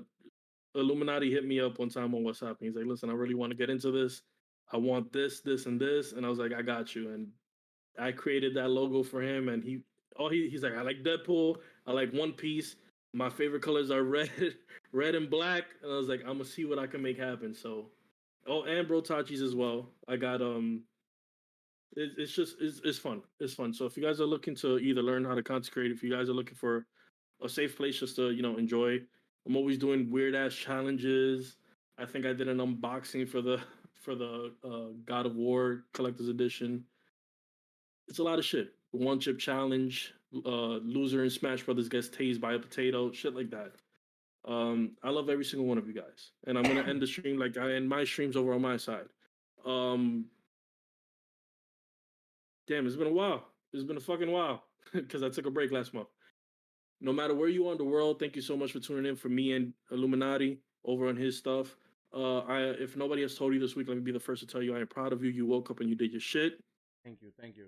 Illuminati hit me up one time on WhatsApp. And he's like, "Listen, I really want to get into this. I want this, and this." And I was like, "I got you." And I created that logo for him. And he's like, "I like Deadpool. I like One Piece. My favorite colors are red and black." And I was like, "I'm gonna see what I can make happen." So, and Bro Tachi's as well. I got it's fun. It's fun. So if you guys are looking to either learn how to content create, if you guys are looking for a safe place just to enjoy, I'm always doing weird ass challenges. I think I did an unboxing for the God of War Collector's Edition. It's a lot of shit. One chip challenge, loser in Smash Brothers gets tased by a potato, shit like that. I love every single one of you guys, and I'm gonna end the stream like I end my streams over on my side. Damn, it's been a while. It's been a fucking while because I took a break last month. No matter where you are in the world, thank you so much for tuning in for me and Illuminati over on his stuff. If nobody has told you this week, let me be the first to tell you I am proud of you. You woke up and you did your shit. Thank you. Thank you.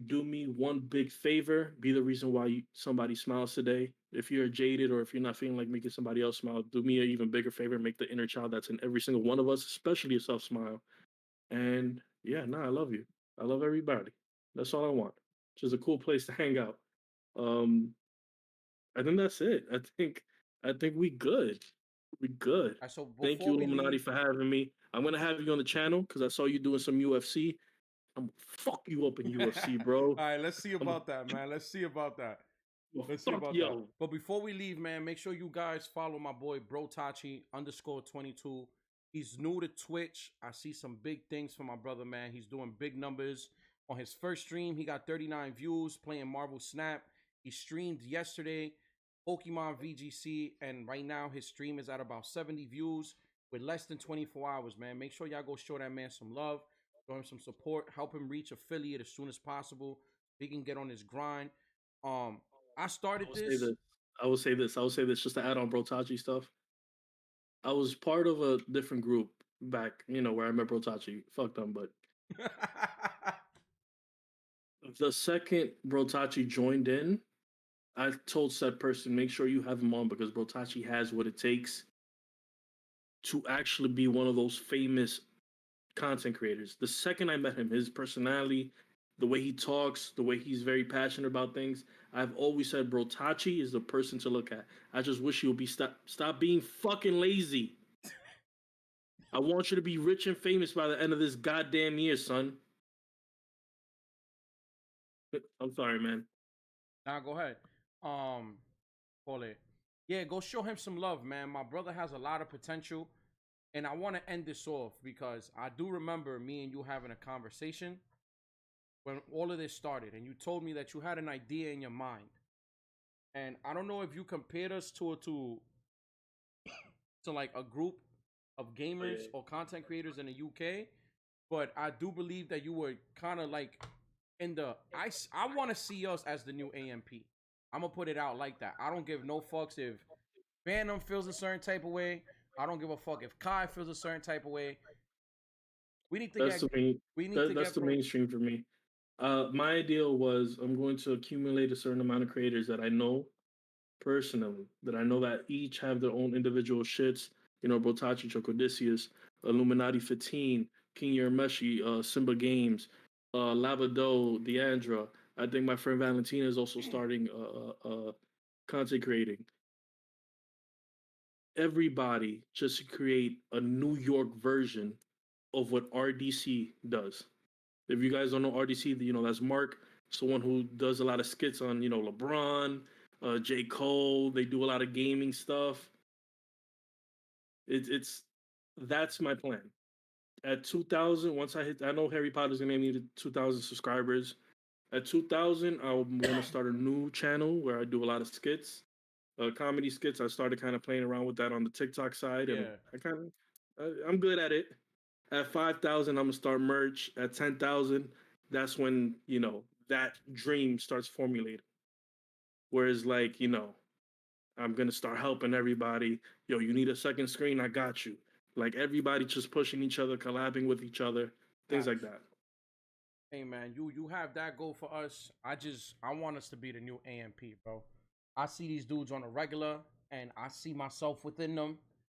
Do me one big favor. Be the reason why somebody smiles today. If you're jaded or if you're not feeling like making somebody else smile, do me an even bigger favor. Make the inner child that's in every single one of us, especially yourself, smile. And yeah, I love you. I love everybody. That's all I want. Just a cool place to hang out. Um, I think that's it. I think we good. We good. All right, so Thank before you, we Illuminati, leave, for having me. I'm gonna have you on the channel because I saw you doing some UFC. I'm gonna fuck you up in all UFC, bro. right, let's see I'm about that, man. Let's see about that. gonna Let's see fuck about that. yo. But before we leave, man, make sure you guys follow my boy Brotachi _22. He's new to Twitch. I see some big things for my brother, man. He's doing big numbers. On his first stream, he got 39 views playing Marvel Snap. He streamed yesterday Pokemon VGC, and right now his stream is at about 70 views with less than 24 hours, man. Make sure y'all go show that man some love, show him some support, help him reach affiliate as soon as possible. He can get on his grind. I I started will say this. this. I will say this. I will say this just to add on Brotachi stuff. I was part of a different group back, where I met Brotachi. Fuck them, but the second Brotachi joined in, I told said person, make sure you have him on because Brotachi has what it takes to actually be one of those famous content creators. The second I met him, his personality, the way he talks, the way he's very passionate about things, I've always said Brotachi is the person to look at. I just wish you'll stop being fucking lazy. I want you to be rich and famous by the end of this goddamn year, son. I'm sorry, man. Now go ahead. Call it. Yeah, go show him some love, man. My brother has a lot of potential. And I want to end this off because I do remember me and you having a conversation when all of this started, and you told me that you had an idea in your mind. And I don't know if you compared us to like a group of Oh, gamers yeah. or content creators in the UK, but I do believe that you were kind of like in the I want to see us as the new AMP. I'm gonna put it out like that. I don't give no fucks if Phantom feels a certain type of way. I don't give a fuck if Kai feels a certain type of way. We need to That's get the main. we need to That's get the pro. mainstream for me. My ideal was I'm going to accumulate a certain amount of creators that I know personally, that I know that each have their own individual shits. Botachi, Chocodicius, Illuminati 15, King Yarameshi, Simba Games, Lavado, Deandra. I think my friend Valentina is also starting content creating. Everybody just to create a New York version of what RDC does. If you guys don't know RDC, that's Mark. Someone who does a lot of skits on, LeBron, J. Cole. They do a lot of gaming stuff. It's that's my plan. At 2,000, once I know Harry Potter's gonna need 2,000 subscribers. At 2,000, I'm gonna start a new channel where I do a lot of skits, comedy skits. I started kind of playing around with that on the TikTok side, and Yeah, I'm good at it. At 5,000, I'm gonna start merch. At 10,000, that's when that dream starts formulating. Whereas, like I'm gonna start helping everybody. Yo, you need a second screen? I got you. Like everybody just pushing each other, collabing with each other, things like facts. that. Hey man, you have that goal for us. I want us to be the new AMP, bro. I see these dudes on a regular, and I see myself within them.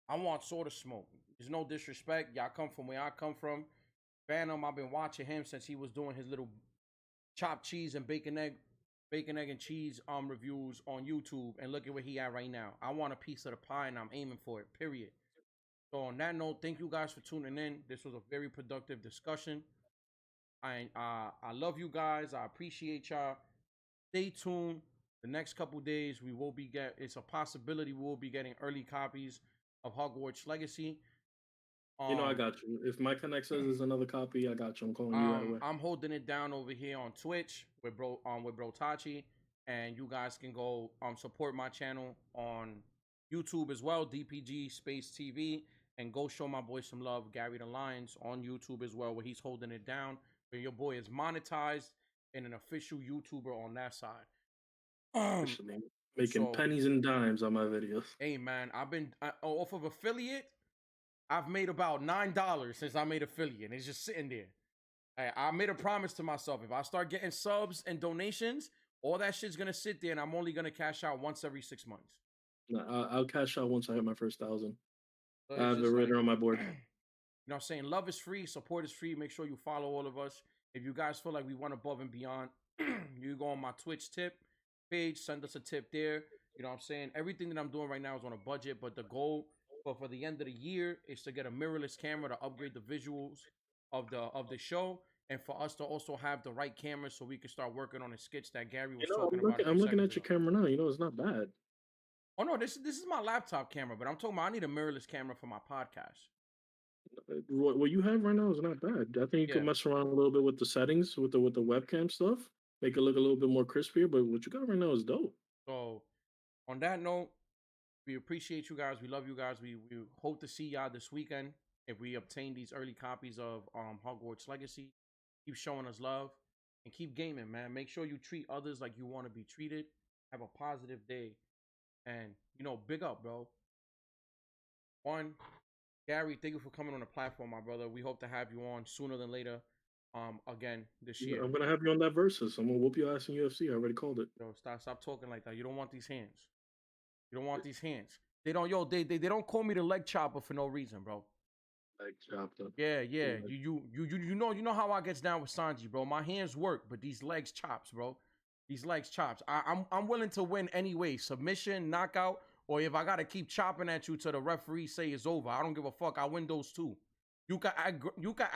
I want sort of smoke. There's no disrespect. Y'all come from where I come from. Phantom, I've been watching him since he was doing his little chopped cheese and bacon, egg, and cheese reviews on YouTube, and look at where he at right now. I want a piece of the pie, and I'm aiming for it. Period. So on that note, thank you guys for tuning in. This was a very productive discussion. I love you guys. I appreciate y'all. Stay tuned. The next couple days, we will be it's a possibility we will be getting early copies of Hogwarts Legacy. I Um, got you. If my connect says there's another copy, I got you. I'm calling you right away. I'm holding it down over here on Twitch with Brotachi, and you guys can go support my channel on YouTube as well, DPG Space TV, and go show my boy some love, Gary the Lions, on YouTube as well, where he's holding it down. Where your boy is monetized, and an official YouTuber on that side. Actually, making So, pennies and dimes on my videos. hey man, I've been off of affiliate. I've made about $9 since I made affiliate. It's just sitting there. I made a promise to myself. If I start getting subs and donations, all that shit's gonna sit there, and I'm only gonna cash out once every 6 months. Nah, I'll cash out once I hit my first 1,000. So I it's have it just written like, on my board. you know what I'm saying? Love is free, support is free. Make sure you follow all of us. If you guys feel like we went above and beyond, you go on my Twitch tip page, send us a tip there. You know what I'm saying? Everything that I'm doing right now is on a budget, but the goal for the end of the year is to get a mirrorless camera to upgrade the visuals of the show, and for us to also have the right camera so we can start working on the skits that Gary was talking about. I'm looking at your camera now. You know, it's not bad. Oh no, this is my laptop camera, but I'm talking about I need a mirrorless camera for my podcast. What you have right now is not bad. I think you could Yeah. mess around a little bit with the settings, with the webcam stuff, make it look a little bit more crispier. But what you got right now is dope. So on that note, we appreciate you guys. We love you guys. We hope to see y'all this weekend if we obtain these early copies of Hogwarts Legacy. Keep showing us love and keep gaming, man. Make sure you treat others like you want to be treated. Have a positive day. And, you know, big up, bro. One, Gary, thank you for coming on the platform, my brother. We hope to have you on sooner than later. Again this year. I'm gonna have you on that versus. I'm gonna whoop your ass in UFC. I already called it. Yo, stop talking like that. You don't want these hands. You don't want these hands. They don't call me the leg chopper for no reason, bro. Leg chopper. Yeah. You know how I gets down with Sanji, bro. My hands work, but these legs chops, bro. These legs chops. I'm willing to win anyway. Submission, knockout, or if I gotta keep chopping at you till the referee say it's over. I don't give a fuck. I win those too. You can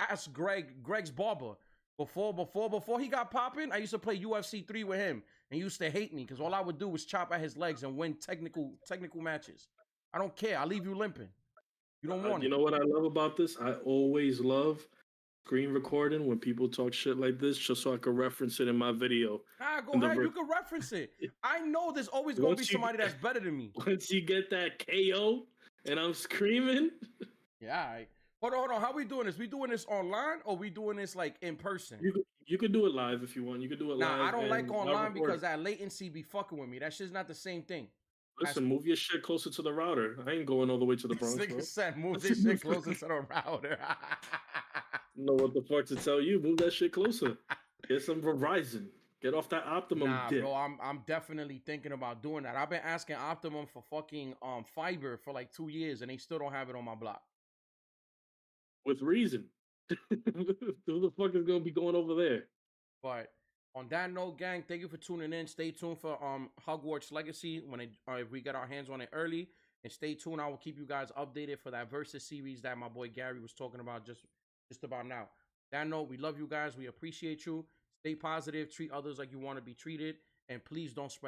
ask Greg's barber. Before he got popping, I used to play UFC 3 with him, and he used to hate me because all I would do was chop at his legs and win technical matches. I don't care. I leave you limping. You don't want it. You know what I love about this? I always love screen recording when people talk shit like this, just so I can reference it in my video. Go ahead. You can reference it. I know there's always going to be somebody that's better than me. Once you get that KO and I'm screaming. Yeah, all right. Hold on. How we doing this? We doing this online or we doing this like in person? You could do it live if you want. You could do it live. Nah, I don't like online because that latency be fucking with me. That shit's not the same thing. Listen, move your shit closer to the router. I ain't going all the way to the Bronx. This nigga said move this shit closer to the router. Know what the fuck to tell you? Move that shit closer. Get some Verizon. Get off that Optimum. Nah, bro, I'm definitely thinking about doing that. I've been asking Optimum for fucking fiber for like 2 years, and they still don't have it on my block. With reason. Who the fuck is gonna be going over there? But on that note, gang, thank you for tuning in. Stay tuned for Hogwarts Legacy when if we get our hands on it early. And stay tuned. I will keep you guys updated for that versus series that my boy Gary was talking about just about now. That note, we love you guys. We appreciate you. Stay positive. Treat others like you want to be treated. And please don't spread